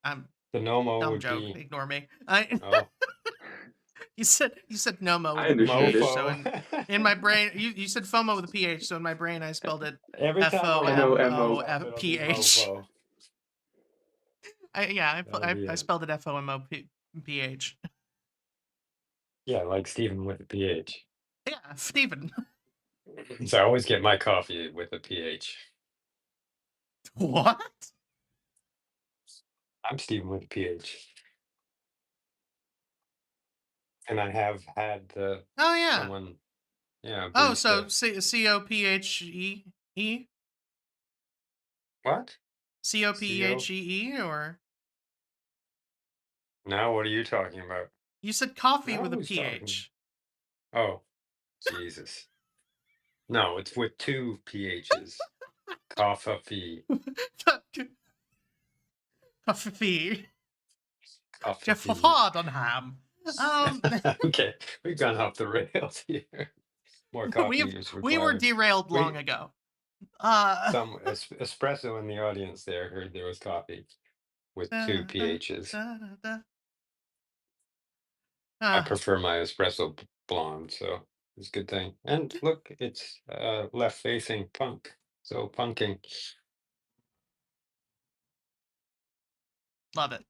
[SPEAKER 4] I'm
[SPEAKER 7] The Nomo
[SPEAKER 4] dumb
[SPEAKER 7] would
[SPEAKER 4] joke.
[SPEAKER 7] be.
[SPEAKER 4] Ignore me.
[SPEAKER 7] Oh,
[SPEAKER 4] You said Nomo
[SPEAKER 5] I
[SPEAKER 4] with a
[SPEAKER 5] understood
[SPEAKER 4] PH.
[SPEAKER 5] it.
[SPEAKER 4] So in my brain, you said FOMO with a PH. So in my brain, I spelled it
[SPEAKER 7] Every time I
[SPEAKER 5] FOMO.
[SPEAKER 7] it'll be
[SPEAKER 4] FOMOPH.
[SPEAKER 7] mofo. That'll be
[SPEAKER 4] I
[SPEAKER 7] it.
[SPEAKER 4] spelled it FOMOPH.
[SPEAKER 7] Yeah, like Stephen with a PH.
[SPEAKER 4] Yeah, Stephen.
[SPEAKER 7] So I always get my coffee with a PH.
[SPEAKER 4] What?
[SPEAKER 7] I'm Stephen with a PH. And I have had
[SPEAKER 4] Oh yeah.
[SPEAKER 7] someone, yeah,
[SPEAKER 4] Oh, so
[SPEAKER 7] barista.
[SPEAKER 4] COPHEE?
[SPEAKER 7] What?
[SPEAKER 4] COPHEE? Or
[SPEAKER 7] Now what are you talking about?
[SPEAKER 4] you said coffee
[SPEAKER 7] Now
[SPEAKER 4] with a
[SPEAKER 7] who's talking?
[SPEAKER 4] PH.
[SPEAKER 7] Oh, Jesus. No, it's with two PHs. Coffee.
[SPEAKER 4] Coffee. Jeff
[SPEAKER 7] Coffee.
[SPEAKER 4] Fardenham.
[SPEAKER 7] Okay, we've gone off the rails here. More coffee is
[SPEAKER 4] we were
[SPEAKER 7] required.
[SPEAKER 4] derailed long ago.
[SPEAKER 7] Some espresso in the audience there heard there was coffee with two PHs. I prefer my espresso blonde, so it's a good thing. And look, it's left facing punk, so punking.
[SPEAKER 4] Love it.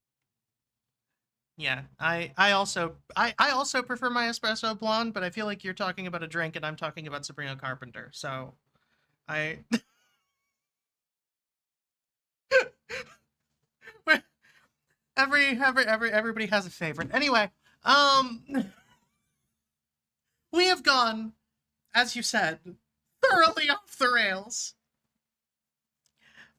[SPEAKER 4] Yeah, I also prefer my espresso blonde, but I feel like you're talking about a drink and I'm talking about Sabrina Carpenter. So I everybody has a favorite. Anyway, we have gone, as you said, thoroughly off the rails.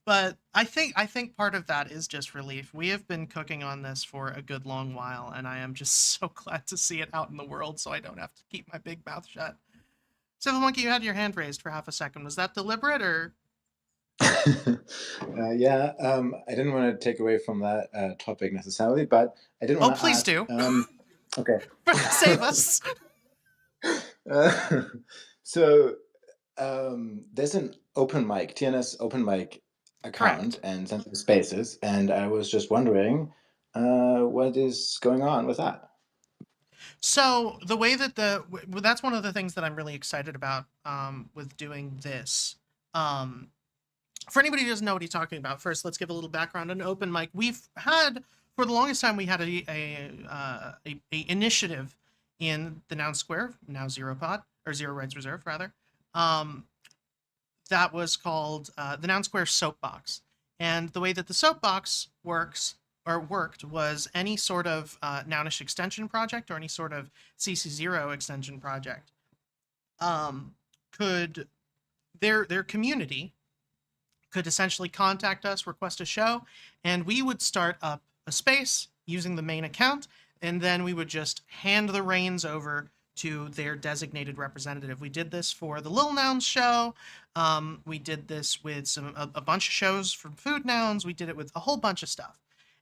[SPEAKER 4] But I think part of that is just relief. We have been cooking on this for a good long while, and I am just so glad to see it out in the world so I don't have to keep my big mouth shut. Civil Monkey, you had your hand raised for half a second. Was that deliberate or?
[SPEAKER 8] Yeah, I didn't want to take away from that topic necessarily, but I didn't want to
[SPEAKER 4] please
[SPEAKER 8] ask.
[SPEAKER 4] do.
[SPEAKER 8] Okay.
[SPEAKER 4] Save us.
[SPEAKER 8] So there's an open mic, TNS open mic account and Central Spaces, and I was just wondering what is going on with that.
[SPEAKER 4] So the way that that's one of the things that I'm really excited about with doing this. For anybody who doesn't know what he's talking about, first let's give a little background on open mic. We've had for the longest time we had a initiative in the Noun Square, now Zero Rights Reserve rather. That was called the Noun Square Soapbox, and the way that the Soapbox worked was any sort of Nounish extension project or any sort of CC0 extension project could their community could essentially contact us, request a show, and we would start up a space using the main account, and then we would just hand the reins over to their designated representative. We did this for the Lil Nouns show. We did this with a bunch of shows from Food Nouns. We did it with a whole bunch of stuff.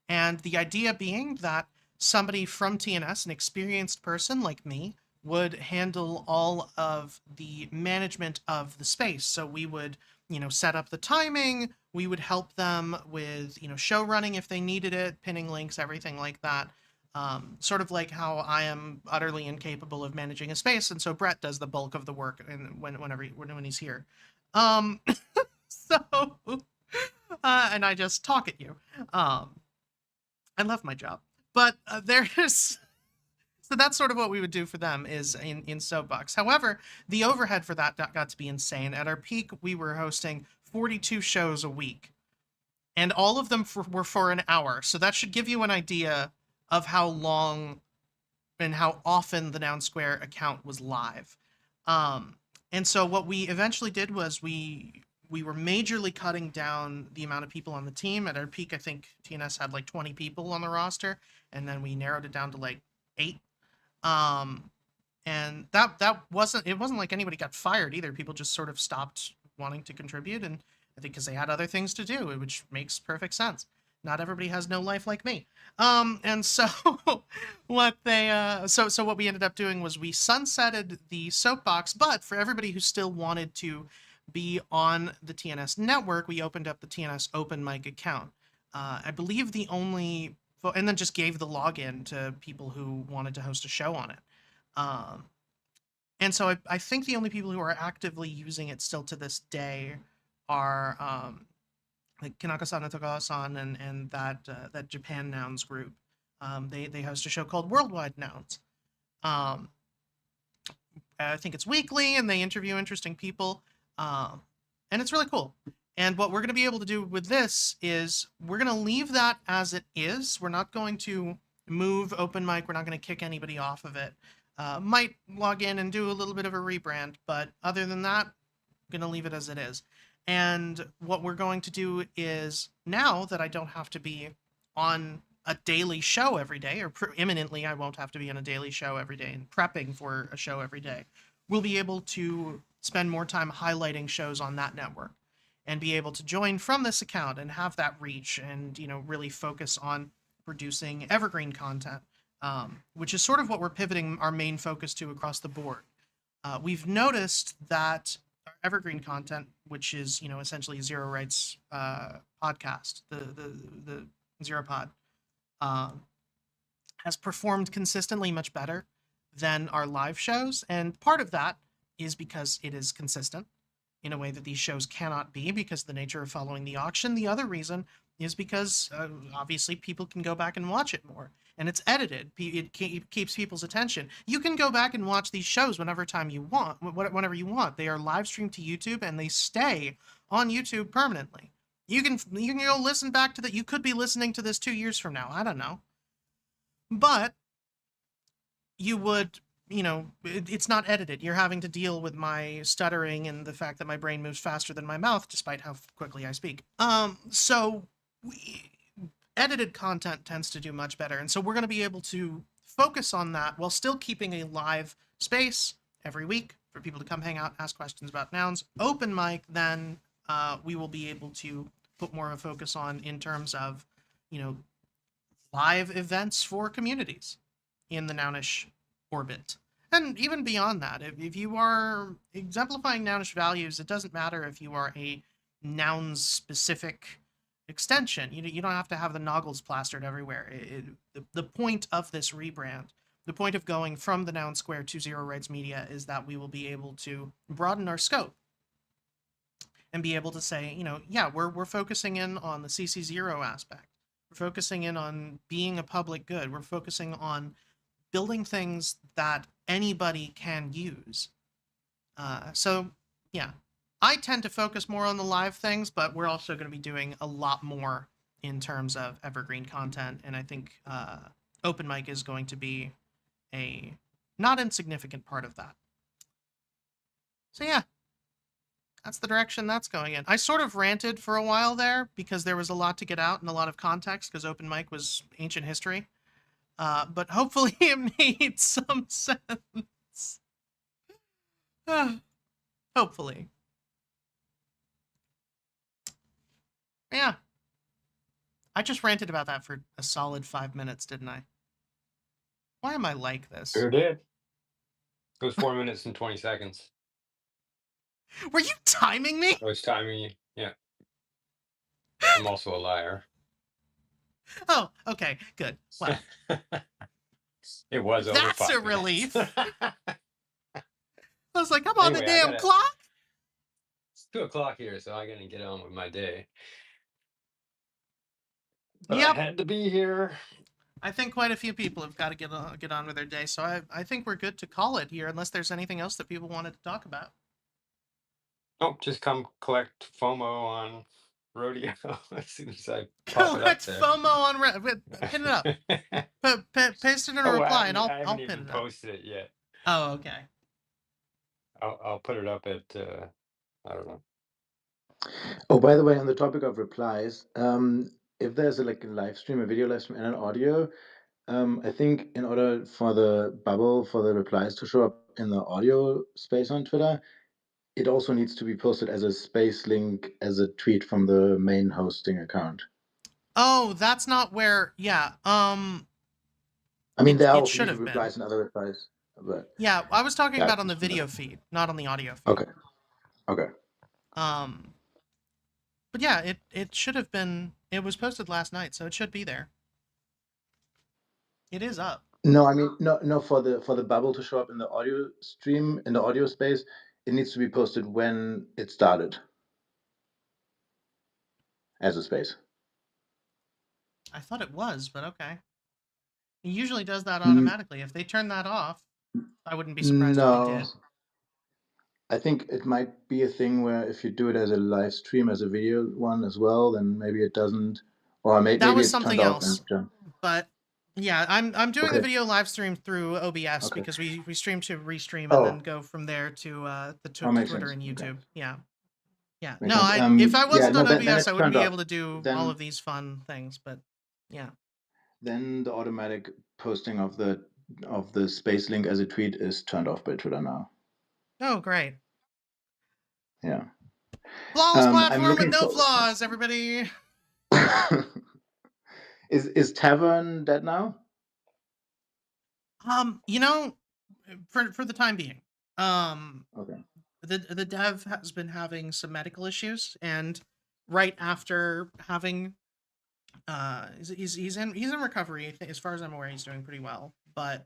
[SPEAKER 4] And the idea being that somebody from TNS, an experienced person like me, would handle all of the management of the space. So we would, set up the timing. We would help them with, show running if they needed it, pinning links, everything like that. Sort of like how I am utterly incapable of managing a space, and so Brett does the bulk of the work when he's here. And I just talk at you. I love my job, but so that's sort of what we would do for them is in Soapbox. However, the overhead for that got to be insane. At our peak, we were hosting 42 shows a week, and all of them were for an hour. So that should give you an idea of how long and how often the Noun Square account was live. And so what we eventually did was we were majorly cutting down the amount of people on the team. At our peak, I think TNS had like 20 people on the roster, and then we narrowed it down to like 8. And that wasn't like anybody got fired either. People just sort of stopped wanting to contribute, and I think because they had other things to do, which makes perfect sense. Not everybody has no life like me. And so what we ended up doing was we sunsetted the Soapbox, but for everybody who still wanted to be on the TNS network, we opened up the TNS open mic account. I believe and then just gave the login to people who wanted to host a show on it. And so I think the only people who are actively using it still to this day are like Kanaka-san and Togawa-san and that Japan Nouns group. They host a show called Worldwide Nouns. I think it's weekly, and they interview interesting people, and it's really cool. And what we're going to be able to do with this is we're going to leave that as it is. We're not going to move open mic. We're not going to kick anybody off of it. Might log in and do a little bit of a rebrand, but other than that, I'm going to leave it as it is. And what we're going to do is, now that I don't have to be on a daily show every day, or imminently I won't have to be on a daily show every day and prepping for a show every day, we'll be able to spend more time highlighting shows on that network and be able to join from this account and have that reach and, really focus on producing evergreen content, which is sort of what we're pivoting our main focus to across the board. We've noticed that our evergreen content, which is, essentially Zero Rights podcast, the Zero Pod, has performed consistently much better than our live shows. And part of that is because it is consistent in a way that these shows cannot be, because of the nature of following the auction. The other reason is because obviously people can go back and watch it more, and it's edited. It keeps people's attention. You can go back and watch these shows whenever you want. They are live streamed to YouTube, and they stay on YouTube permanently. You can go listen back to that. You could be listening to this 2 years from now. I don't know. But you would, it's not edited. You're having to deal with my stuttering and the fact that my brain moves faster than my mouth, despite how quickly I speak. So edited content tends to do much better. And so we're going to be able to focus on that while still keeping a live space every week for people to come hang out, ask questions about nouns. Open mic, then we will be able to put more of a focus on in terms of, live events for communities in the Nounish orbit. And even beyond that, if you are exemplifying Nounish values, it doesn't matter if you are a Nouns-specific extension. You don't have to have the noggles plastered everywhere. The point of this rebrand, the point of going from the Noun Square to Zero Rights Media, is that we will be able to broaden our scope and be able to say, yeah, we're focusing in on the CC0 aspect. We're focusing in on being a public good. We're focusing on building things that anybody can use. So, yeah, I tend to focus more on the live things, but we're also going to be doing a lot more in terms of evergreen content, and I think open mic is going to be a not insignificant part of that. So, yeah. That's the direction that's going in. I sort of ranted for a while there because there was a lot to get out and a lot of context, because open mic was ancient history. But hopefully it made some sense. Hopefully. Yeah. I just ranted about that for a solid 5 minutes, didn't I? Why am I like this?
[SPEAKER 7] Sure did. It was 4 minutes and 20 seconds.
[SPEAKER 4] Were you timing me?
[SPEAKER 7] I was timing you. Yeah. I'm also a liar.
[SPEAKER 4] Oh, okay, good. Well,
[SPEAKER 7] It was over
[SPEAKER 4] that's
[SPEAKER 7] 5
[SPEAKER 4] a
[SPEAKER 7] minutes.
[SPEAKER 4] relief. I was like, I'm on the
[SPEAKER 7] Anyway, I
[SPEAKER 4] damn
[SPEAKER 7] gotta-
[SPEAKER 4] clock.
[SPEAKER 7] It's 2:00 here, so I gotta get on with my day. But
[SPEAKER 4] Yep.
[SPEAKER 7] I had to be here.
[SPEAKER 4] I think quite a few people have got to get on with their day, so I think we're good to call it here, unless there's anything else that people wanted to talk about.
[SPEAKER 7] Nope, just come collect FOMO on Rodeo as soon as I pop it up
[SPEAKER 4] Collect
[SPEAKER 7] there.
[SPEAKER 4] FOMO on pin it up. Paste it in a
[SPEAKER 7] Oh,
[SPEAKER 4] reply, and
[SPEAKER 7] I
[SPEAKER 4] I'll
[SPEAKER 7] haven't
[SPEAKER 4] pin
[SPEAKER 7] even
[SPEAKER 4] it up.
[SPEAKER 7] posted it yet.
[SPEAKER 4] Oh, okay.
[SPEAKER 7] I'll put it up at I don't know.
[SPEAKER 8] Oh, by the way, on the topic of replies, if there's a live stream, a video live stream, and an audio, I think in order for the bubble for the replies to show up in the audio space on Twitter, it also needs to be posted as a space link as a tweet from the main hosting account.
[SPEAKER 4] Oh, that's not where. Yeah.
[SPEAKER 8] I mean, there are
[SPEAKER 4] it
[SPEAKER 8] also
[SPEAKER 4] should
[SPEAKER 8] YouTube
[SPEAKER 4] have been.
[SPEAKER 8] replies and other replies, but
[SPEAKER 4] Yeah, I was talking
[SPEAKER 8] Yeah,
[SPEAKER 4] about on the
[SPEAKER 8] it's-
[SPEAKER 4] video feed, not on the audio feed.
[SPEAKER 8] okay, okay.
[SPEAKER 4] But yeah, it should have been. It was posted last night, so it should be there. It is up.
[SPEAKER 8] No, I mean no for the bubble to show up in the audio stream in the audio space, it needs to be posted when it started as a space.
[SPEAKER 4] I thought it was, but okay. He usually does that
[SPEAKER 8] Mm,
[SPEAKER 4] automatically. If they turn that off, I wouldn't be surprised if he
[SPEAKER 8] no,
[SPEAKER 4] did.
[SPEAKER 8] I think it might be a thing where if you do it as a live stream, as a video one as well, then maybe it doesn't, or
[SPEAKER 4] That
[SPEAKER 8] maybe
[SPEAKER 4] was
[SPEAKER 8] it's turned
[SPEAKER 4] something
[SPEAKER 8] off and
[SPEAKER 4] else. But yeah, I'm doing the
[SPEAKER 8] okay,
[SPEAKER 4] video live stream through OBS
[SPEAKER 8] okay.
[SPEAKER 4] because we stream to Restream and
[SPEAKER 8] Oh,
[SPEAKER 4] then go from there to
[SPEAKER 8] oh, makes
[SPEAKER 4] Twitter
[SPEAKER 8] sense.
[SPEAKER 4] and
[SPEAKER 8] Okay,
[SPEAKER 4] YouTube. Yeah. Yeah.
[SPEAKER 8] makes
[SPEAKER 4] No,
[SPEAKER 8] sense.
[SPEAKER 4] if I
[SPEAKER 8] Yeah,
[SPEAKER 4] wasn't
[SPEAKER 8] no,
[SPEAKER 4] on
[SPEAKER 8] then
[SPEAKER 4] OBS,
[SPEAKER 8] it's
[SPEAKER 4] I wouldn't
[SPEAKER 8] turned
[SPEAKER 4] be
[SPEAKER 8] off.
[SPEAKER 4] able to do all of these fun things, but yeah.
[SPEAKER 8] Then the automatic posting of the space link as a tweet is turned off by Twitter now.
[SPEAKER 4] Oh, great.
[SPEAKER 8] Yeah.
[SPEAKER 4] Flawless
[SPEAKER 8] I'm
[SPEAKER 4] platform with
[SPEAKER 8] looking
[SPEAKER 4] no
[SPEAKER 8] for.
[SPEAKER 4] flaws, everybody.
[SPEAKER 8] Is Tavern dead now?
[SPEAKER 4] You know, for the time being,
[SPEAKER 8] Okay.
[SPEAKER 4] the dev has been having some medical issues, and right after having he's in recovery. As far as I'm aware, he's doing pretty well, but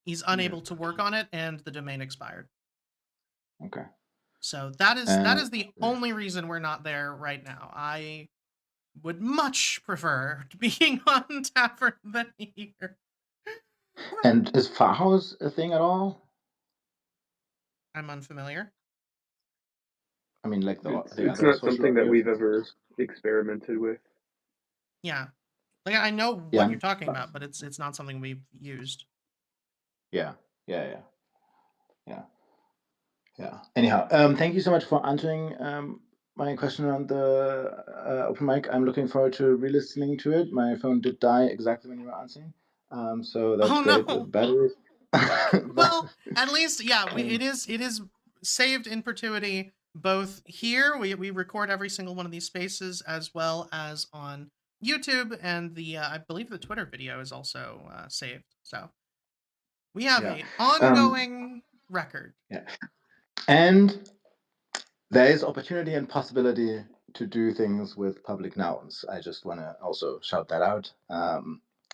[SPEAKER 4] he's unable to work on it, and the domain expired.
[SPEAKER 8] Okay.
[SPEAKER 4] So that is the only reason we're not there right now. I would much prefer being on Tavern than here.
[SPEAKER 8] And is Farhouse a thing at all?
[SPEAKER 4] I'm unfamiliar.
[SPEAKER 8] I mean, like the
[SPEAKER 5] It's
[SPEAKER 8] other
[SPEAKER 5] not
[SPEAKER 8] social
[SPEAKER 5] something that
[SPEAKER 8] audio
[SPEAKER 5] we've
[SPEAKER 8] things?
[SPEAKER 5] ever experimented with.
[SPEAKER 4] Yeah, like I know
[SPEAKER 8] Yeah.
[SPEAKER 4] what you're talking about, but it's not something we've used.
[SPEAKER 8] Yeah. Anyhow, thank you so much for answering my question around the open mic. I'm looking forward to re-listening to it. My phone did die exactly when you were answering, so that's
[SPEAKER 4] Oh
[SPEAKER 8] great
[SPEAKER 4] no.
[SPEAKER 8] with batteries.
[SPEAKER 4] Well, at least it is saved in perpetuity both here. We record every single one of these spaces as well as on YouTube, and the I believe the Twitter video is also saved. So we have
[SPEAKER 8] Yeah.
[SPEAKER 4] an ongoing record.
[SPEAKER 8] Yeah. And there is opportunity and possibility to do things with public nouns. I just want to also shout that out.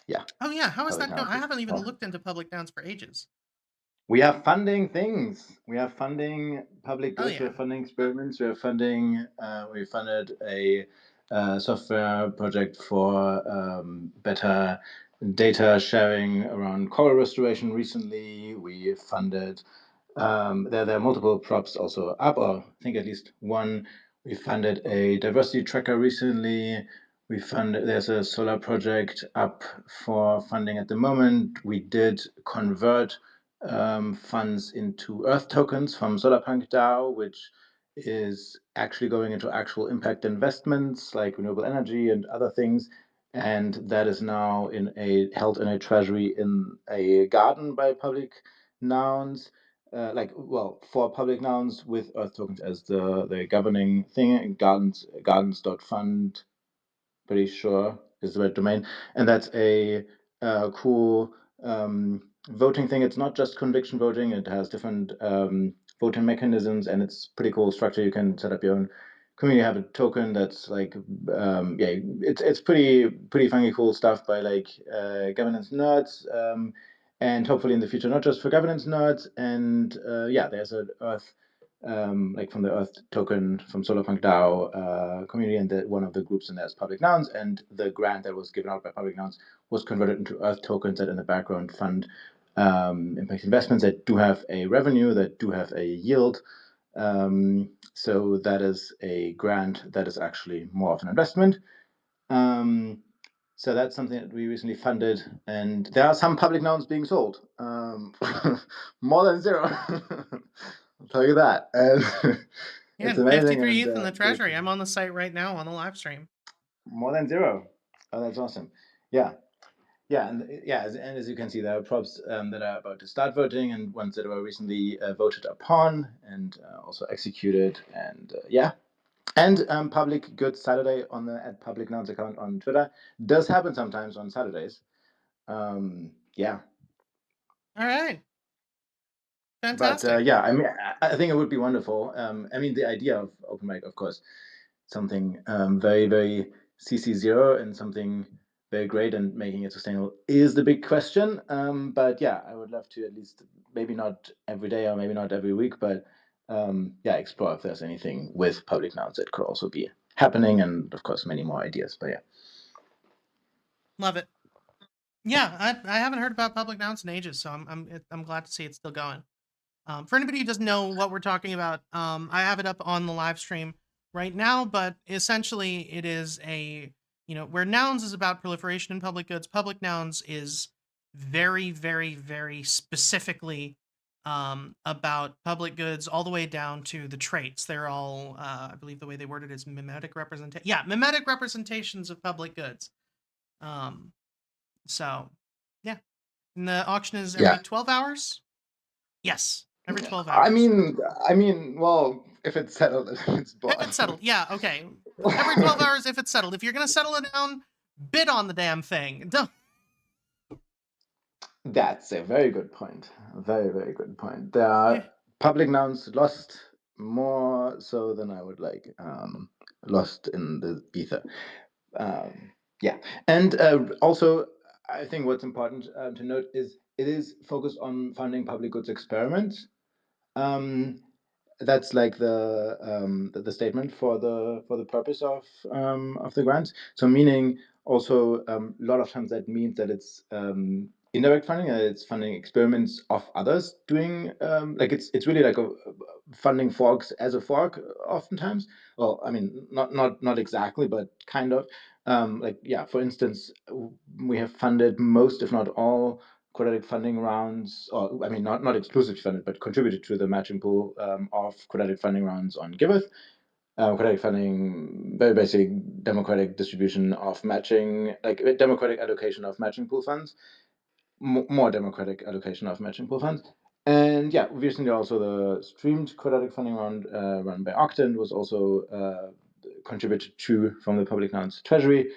[SPEAKER 8] Yeah.
[SPEAKER 4] Oh yeah, how is
[SPEAKER 8] Public
[SPEAKER 4] that going?
[SPEAKER 8] nouns
[SPEAKER 4] I
[SPEAKER 8] is
[SPEAKER 4] haven't even
[SPEAKER 8] awesome.
[SPEAKER 4] looked into public nouns for ages.
[SPEAKER 8] We are funding things. We are funding public
[SPEAKER 4] Oh
[SPEAKER 8] goods.
[SPEAKER 4] yeah.
[SPEAKER 8] We're funding experiments. We funded a software project for better data sharing around coral restoration recently. We funded there are multiple props also up, or I think at least one. We funded a diversity tracker recently. There's a solar project up for funding at the moment. We did convert funds into Earth tokens from Solarpunk DAO, which is actually going into actual impact investments like renewable energy and other things. And that is now held in a treasury in a garden by public nouns. For public nouns with Earth tokens as the governing thing. Gardens.fund, pretty sure is the right domain, and that's a cool voting thing. It's not just conviction voting; it has different voting mechanisms, and it's pretty cool structure. You can set up your own community, have a token that's like it's pretty funky cool stuff by like governance nerds. And hopefully in the future, not just for governance nerds. And there's an Earth, like from the Earth token from Solarpunk DAO community, and one of the groups in there is Public Nouns, and the grant that was given out by Public Nouns was converted into Earth tokens that in the background fund impact investments that do have a revenue, that do have a yield. So that is a grant that is actually more of an investment. So that's something that we recently funded, and there are some public nouns being sold. More than zero. I'll tell you that. And
[SPEAKER 4] Yeah,
[SPEAKER 8] it's amazing.
[SPEAKER 4] 53
[SPEAKER 8] And
[SPEAKER 4] ETH in the treasury. I'm on the site right now on the live stream.
[SPEAKER 8] more than zero. Oh, that's awesome. Yeah. As you can see, there are props that are about to start voting, and ones that were recently voted upon and also executed. And and Public Goods Saturday on the @Public Nouns account on Twitter does happen sometimes on Saturdays. Yeah.
[SPEAKER 4] All right. Fantastic.
[SPEAKER 8] But I mean, I think it would be wonderful. I mean, the idea of open mic, of course, something very, very CC0 and something very great, and making it sustainable is the big question. But yeah, I would love to at least, maybe not every day or maybe not every week, but yeah, explore if there's anything with public nouns that could also be happening, and of course many more ideas. But yeah.
[SPEAKER 4] Love it. Yeah, I haven't heard about public nouns in ages, so I'm glad to see it's still going. For anybody who doesn't know what we're talking about, I have it up on the live stream right now, but essentially it is where nouns is about proliferation in public goods, public nouns is very, very, very specifically about public goods all the way down to the traits. They're all, I believe the way they word it is mimetic representation. Yeah, mimetic representations of public goods. So, yeah. And the auction is every 12 hours? Yes, every 12 hours.
[SPEAKER 8] I mean, well, if it's settled, it's bought.
[SPEAKER 4] If it's settled, yeah, okay. Every 12 hours if it's settled. If you're going to settle it down, bid on the damn thing.
[SPEAKER 8] That's a very good point. A very, very good point. There are public nouns lost more so than I would like, lost in the ether. Yeah, and also I think what's important to note is it is focused on funding public goods experiments. That's like the statement for the purpose of the grants. So meaning also a lot of times that means that it's indirect funding, and it's funding experiments of others doing like it's really like a funding forks as a fork oftentimes. Well, I mean not exactly, but kind of. Like yeah, for instance, we have funded most, if not all, quadratic funding rounds, or I mean, not exclusively funded, but contributed to the matching pool of quadratic funding rounds on Giveth. Quadratic funding, very basic democratic distribution of matching, like democratic allocation of matching pool funds, more democratic allocation of matching pool funds. And yeah, recently also the streamed quadratic funding round run by Octant was also contributed to from the public nouns treasury.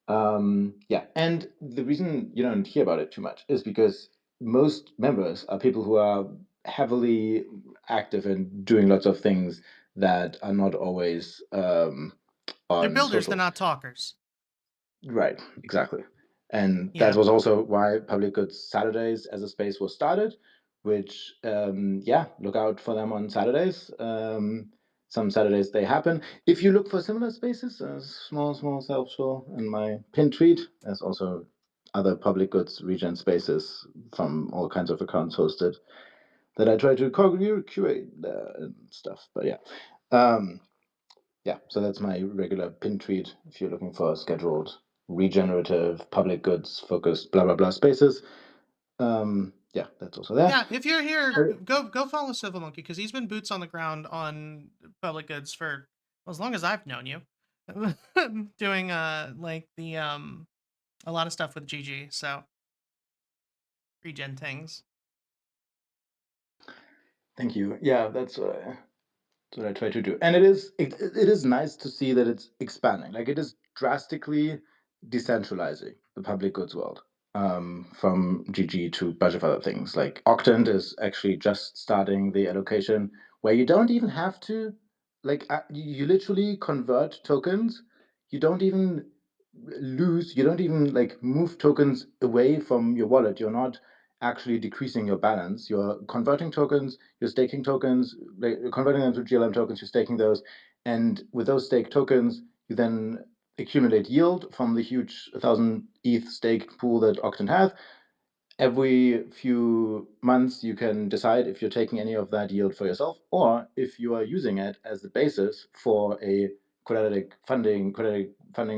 [SPEAKER 8] Yeah, and the reason you don't hear about it too much is because most members are people who are heavily active in doing lots of things that are not always on
[SPEAKER 4] They're builders,
[SPEAKER 8] social.
[SPEAKER 4] they're not talkers.
[SPEAKER 8] Right, exactly. And
[SPEAKER 4] Yeah.
[SPEAKER 8] that was also why Public Goods Saturdays as a space was started, which, yeah, look out for them on Saturdays. Some Saturdays they happen. If you look for similar spaces, small self-show in my pinned tweet, there's also other public goods region spaces from all kinds of accounts hosted that I try to curate and stuff. But yeah. Yeah, so that's my regular pin tweet if you're looking for scheduled, regenerative, public goods focused, blah, blah, blah spaces. Yeah, that's also there.
[SPEAKER 4] Yeah, if you're here, go follow Civil Monkey, because he's been boots on the ground on public goods for as long as I've known you. Doing like the a lot of stuff with GG, so regen things.
[SPEAKER 8] Thank you. Yeah, that's what I try to do. And it is nice to see that it's expanding. Like it is drastically decentralizing the public goods world. From GG to a bunch of other things. Like Octant is actually just starting the allocation where you don't even have to, like, you literally convert tokens. You don't even you don't even like move tokens away from your wallet. You're not actually decreasing your balance. You're converting tokens, you're staking tokens, like, you're converting them to GLM tokens, you're staking those. And with those stake tokens, you then accumulate yield from the huge 1,000 ETH stake pool that Octant has. Every few months, you can decide if you're taking any of that yield for yourself, or if you are using it as the basis for a quadratic funding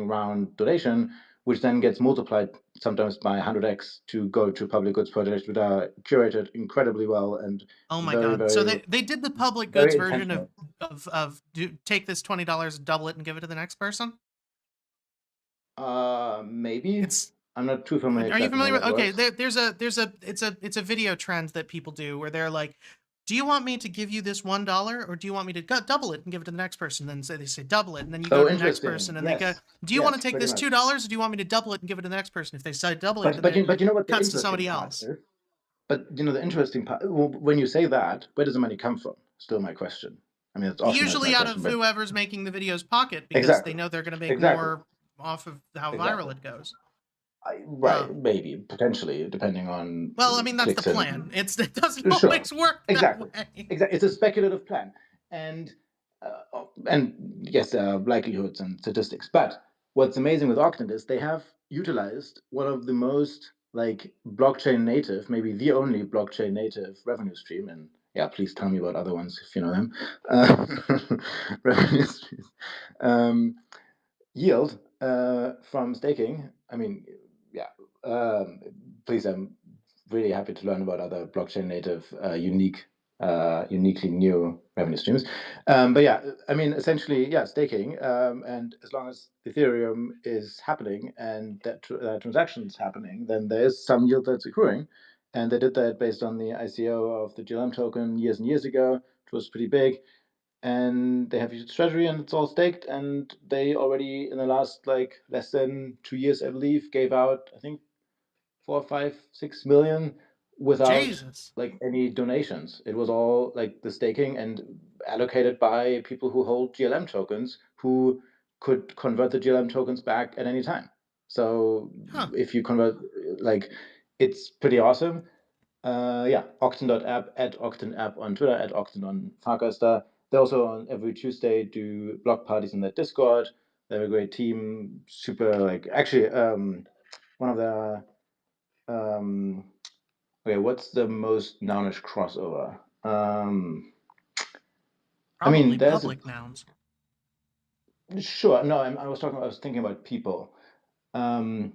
[SPEAKER 8] round donation, which then gets multiplied sometimes by 100x to go to public goods projects that are curated incredibly well and
[SPEAKER 4] Oh my
[SPEAKER 8] very,
[SPEAKER 4] god!
[SPEAKER 8] very,
[SPEAKER 4] So they did the public
[SPEAKER 8] very
[SPEAKER 4] goods version
[SPEAKER 8] intentional.
[SPEAKER 4] of take this $20, double it, and give it to the next person.
[SPEAKER 8] Maybe
[SPEAKER 4] It's.
[SPEAKER 8] I'm not too familiar.
[SPEAKER 4] Are you familiar with? Okay,
[SPEAKER 8] works.
[SPEAKER 4] it's a video trend that people do where they're like, "Do you want me to give you this $1, or do you want me to double it and give it to the next person?" Then they say double it, and then you go to the next person, and they go, "Do you want to take this $2, or do you want me to double it and give it to the next person?" If they say double it,
[SPEAKER 8] but you know what the
[SPEAKER 4] cuts to
[SPEAKER 8] interesting
[SPEAKER 4] somebody
[SPEAKER 8] part
[SPEAKER 4] else.
[SPEAKER 8] is? But you know the interesting part, when you say that, where does the money come from? Still my question. I mean, it's often
[SPEAKER 4] Usually
[SPEAKER 8] my
[SPEAKER 4] out
[SPEAKER 8] question,
[SPEAKER 4] of
[SPEAKER 8] but
[SPEAKER 4] whoever's making the video's pocket, because
[SPEAKER 8] exactly,
[SPEAKER 4] they know they're going to make
[SPEAKER 8] exactly,
[SPEAKER 4] more off of how
[SPEAKER 8] exactly.
[SPEAKER 4] viral it goes.
[SPEAKER 8] Right, maybe, potentially, depending on
[SPEAKER 4] Well, I mean, that's the
[SPEAKER 8] clicks and
[SPEAKER 4] plan. It doesn't
[SPEAKER 8] sure,
[SPEAKER 4] always work that
[SPEAKER 8] exactly,
[SPEAKER 4] way.
[SPEAKER 8] exactly. It's a speculative plan, and yes, there are likelihoods and statistics. But what's amazing with Octant is they have utilized one of the most like blockchain native, maybe the only blockchain native revenue stream. And yeah, please tell me about other ones if you know them. Revenue streams. Yield from staking. I mean, yeah. Please, I'm really happy to learn about other blockchain native, uniquely new revenue streams. But yeah, I mean, essentially, yeah, staking. And as long as Ethereum is happening and that transaction is happening, then there is some yield that's accruing. And they did that based on the ICO of the GLM token years and years ago. It was pretty big, and they have used treasury and it's all staked, and they already in the last like less than 2 years, I believe, gave out I think 4, 5, 6 million without
[SPEAKER 4] Jesus.
[SPEAKER 8] like any donations. It was all like the staking and allocated by people who hold GLM tokens who could convert the GLM tokens back at any time. So
[SPEAKER 4] Huh.
[SPEAKER 8] if you convert, like, it's pretty awesome. Yeah, Octant.app, at Octant.app on Twitter, at Octant on Farcaster. They also on every Tuesday do block parties in their Discord. They're a great team, super like actually one of the okay, what's the most nounish crossover? I
[SPEAKER 4] Probably
[SPEAKER 8] mean, there's a
[SPEAKER 4] public nouns.
[SPEAKER 8] sure. No, I was thinking about people. Um,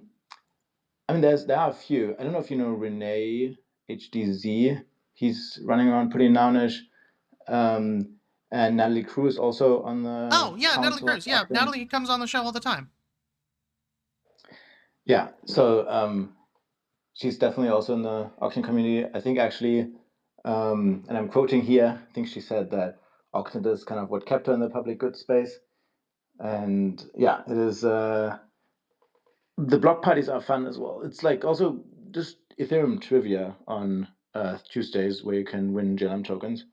[SPEAKER 8] I mean, there are a few. I don't know if you know Renee HDZ. He's running around pretty nounish. And Natalie Cruz also on the
[SPEAKER 4] Oh, yeah, Natalie
[SPEAKER 8] council.
[SPEAKER 4] Cruz. Yeah, Natalie comes on the show all the time.
[SPEAKER 8] Yeah, so she's definitely also in the Octant community. I think actually, and I'm quoting here, I think she said that Octant is kind of what kept her in the public good space. And yeah, it is. The block parties are fun as well. It's like also just Ethereum trivia on Tuesdays where you can win GLM tokens,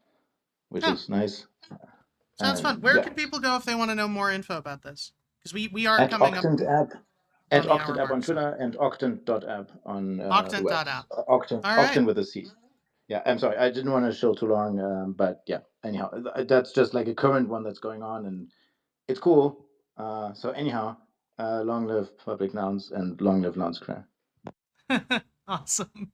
[SPEAKER 8] which
[SPEAKER 4] Oh,
[SPEAKER 8] is nice.
[SPEAKER 4] sounds fun. Where
[SPEAKER 8] Yeah,
[SPEAKER 4] can people go if they want to know more info about this? Because we are
[SPEAKER 8] at
[SPEAKER 4] coming up
[SPEAKER 8] Octant app.
[SPEAKER 4] on
[SPEAKER 8] At
[SPEAKER 4] the hour
[SPEAKER 8] Octant app
[SPEAKER 4] mark.
[SPEAKER 8] on
[SPEAKER 4] So.
[SPEAKER 8] Twitter and Octant.app on the web.
[SPEAKER 4] Octant.app.
[SPEAKER 8] Octant,
[SPEAKER 4] All right.
[SPEAKER 8] Octant with a C. Yeah, I'm sorry, I didn't want to show too long, but yeah. Anyhow, that's just like a current one that's going on, and it's cool. So anyhow, long live public nouns and long live Noun Square.
[SPEAKER 4] Awesome.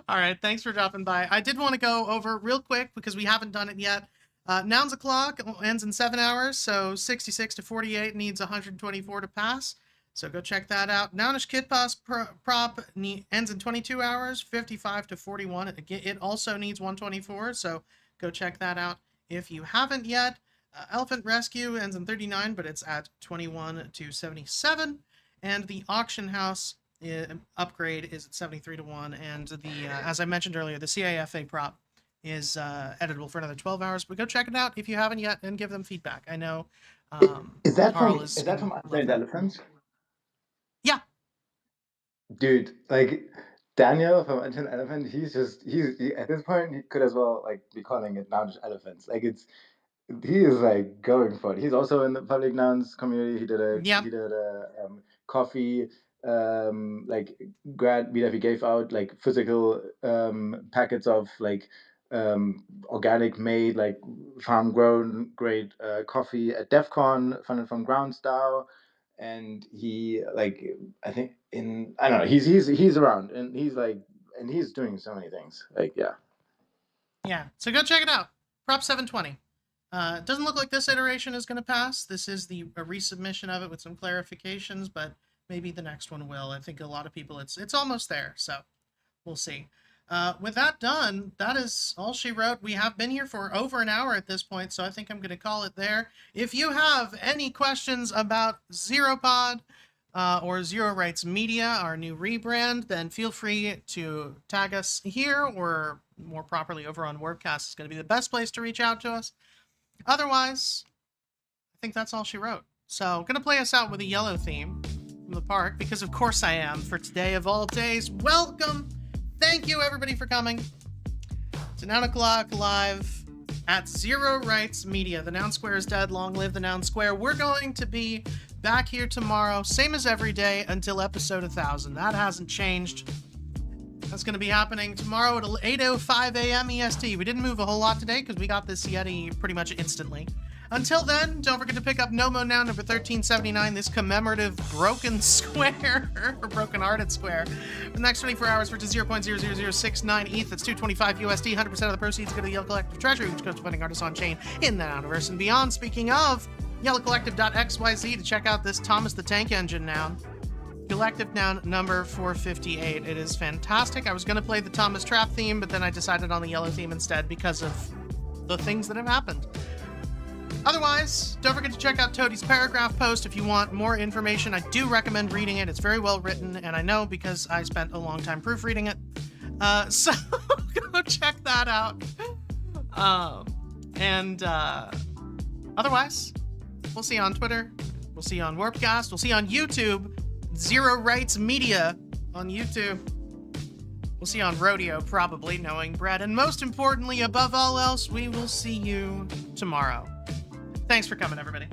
[SPEAKER 4] All right, thanks for dropping by. I did want to go over real quick because we haven't done it yet. Noun O'Clock ends in 7 hours, so 66 to 48 needs 124 to pass. So go check that out. Nounish Kid Boss prop ends in 22 hours, 55 to 41. It also needs 124, so go check that out if you haven't yet. Elephant Rescue ends in 39, but it's at 21 to 77. And the Auction House upgrade is at 73 to 1. And the as I mentioned earlier, the CAFA prop is editable for another 12 hours. But go check it out if you haven't yet and give them feedback. I know
[SPEAKER 8] Is that
[SPEAKER 4] Carl
[SPEAKER 8] from
[SPEAKER 4] love
[SPEAKER 8] Untrained
[SPEAKER 4] that.
[SPEAKER 8] Elephants?
[SPEAKER 4] Yeah.
[SPEAKER 8] Dude, like Daniel from Untrained Elephant, he's at this point he could as well like be calling it Nounish Elephants. Like he is like going for it. He's also in the public nouns community. He did a coffee like grad meetup. He gave out like physical packets of like organic made like farm grown great coffee at DEF CON, funded from GroundSTAR. And he like I think I don't know, he's around and he's doing so many things. Like
[SPEAKER 4] Yeah. So go check it out. Prop 720. It doesn't look like this iteration is going to pass. This is a resubmission of it with some clarifications, but maybe the next one will. I think a lot of people, it's almost there, so we'll see. With that done, that is all she wrote. We have been here for over an hour at this point, so I think I'm going to call it there. If you have any questions about ZeroPod or Zero Rights Media, our new rebrand, then feel free to tag us here, or more properly over on Wordcast. It's going to be the best place to reach out to us. Otherwise, I think that's all she wrote. So I'm going to play us out with a yellow theme from the park, because of course I am, for today of all days. Welcome! Thank you, everybody, for coming to Noun O'Clock live at Zero Rights Media. The Noun Square is dead. Long live the Noun Square. We're going to be Back here tomorrow, same as every day until episode 1000. That hasn't changed. That's going to be happening tomorrow at 8:05 a.m. EST. We didn't move a whole lot today because we got this Yeti pretty much instantly. Until then, don't forget to pick up Nomo Now number 1379, this commemorative broken square, or broken-hearted square, for the next 24 hours for just 0.00069 ETH. That's 225 USD. 100% of the proceeds go to the Yellow Collective Treasury, which goes to funding artists on chain in the Nouniverse and beyond. Speaking of, yellowcollective.xyz to check out this Thomas the Tank Engine noun. Collective noun number 458. It is fantastic. I was going to play the Thomas Trap theme, but then I decided on the yellow theme instead because of the things that have happened. Otherwise, don't forget to check out Toadie's paragraph post if you want more information. I do recommend reading it. It's very well written, and I know because I spent a long time proofreading it. So go check that out. Otherwise, we'll see you on Twitter. We'll see you on Warpcast. We'll see you on YouTube. Zero Rights Media on YouTube. We'll see you on Rodeo, probably, knowing Brett. And most importantly, above all else, we will see you tomorrow. Thanks for coming, everybody.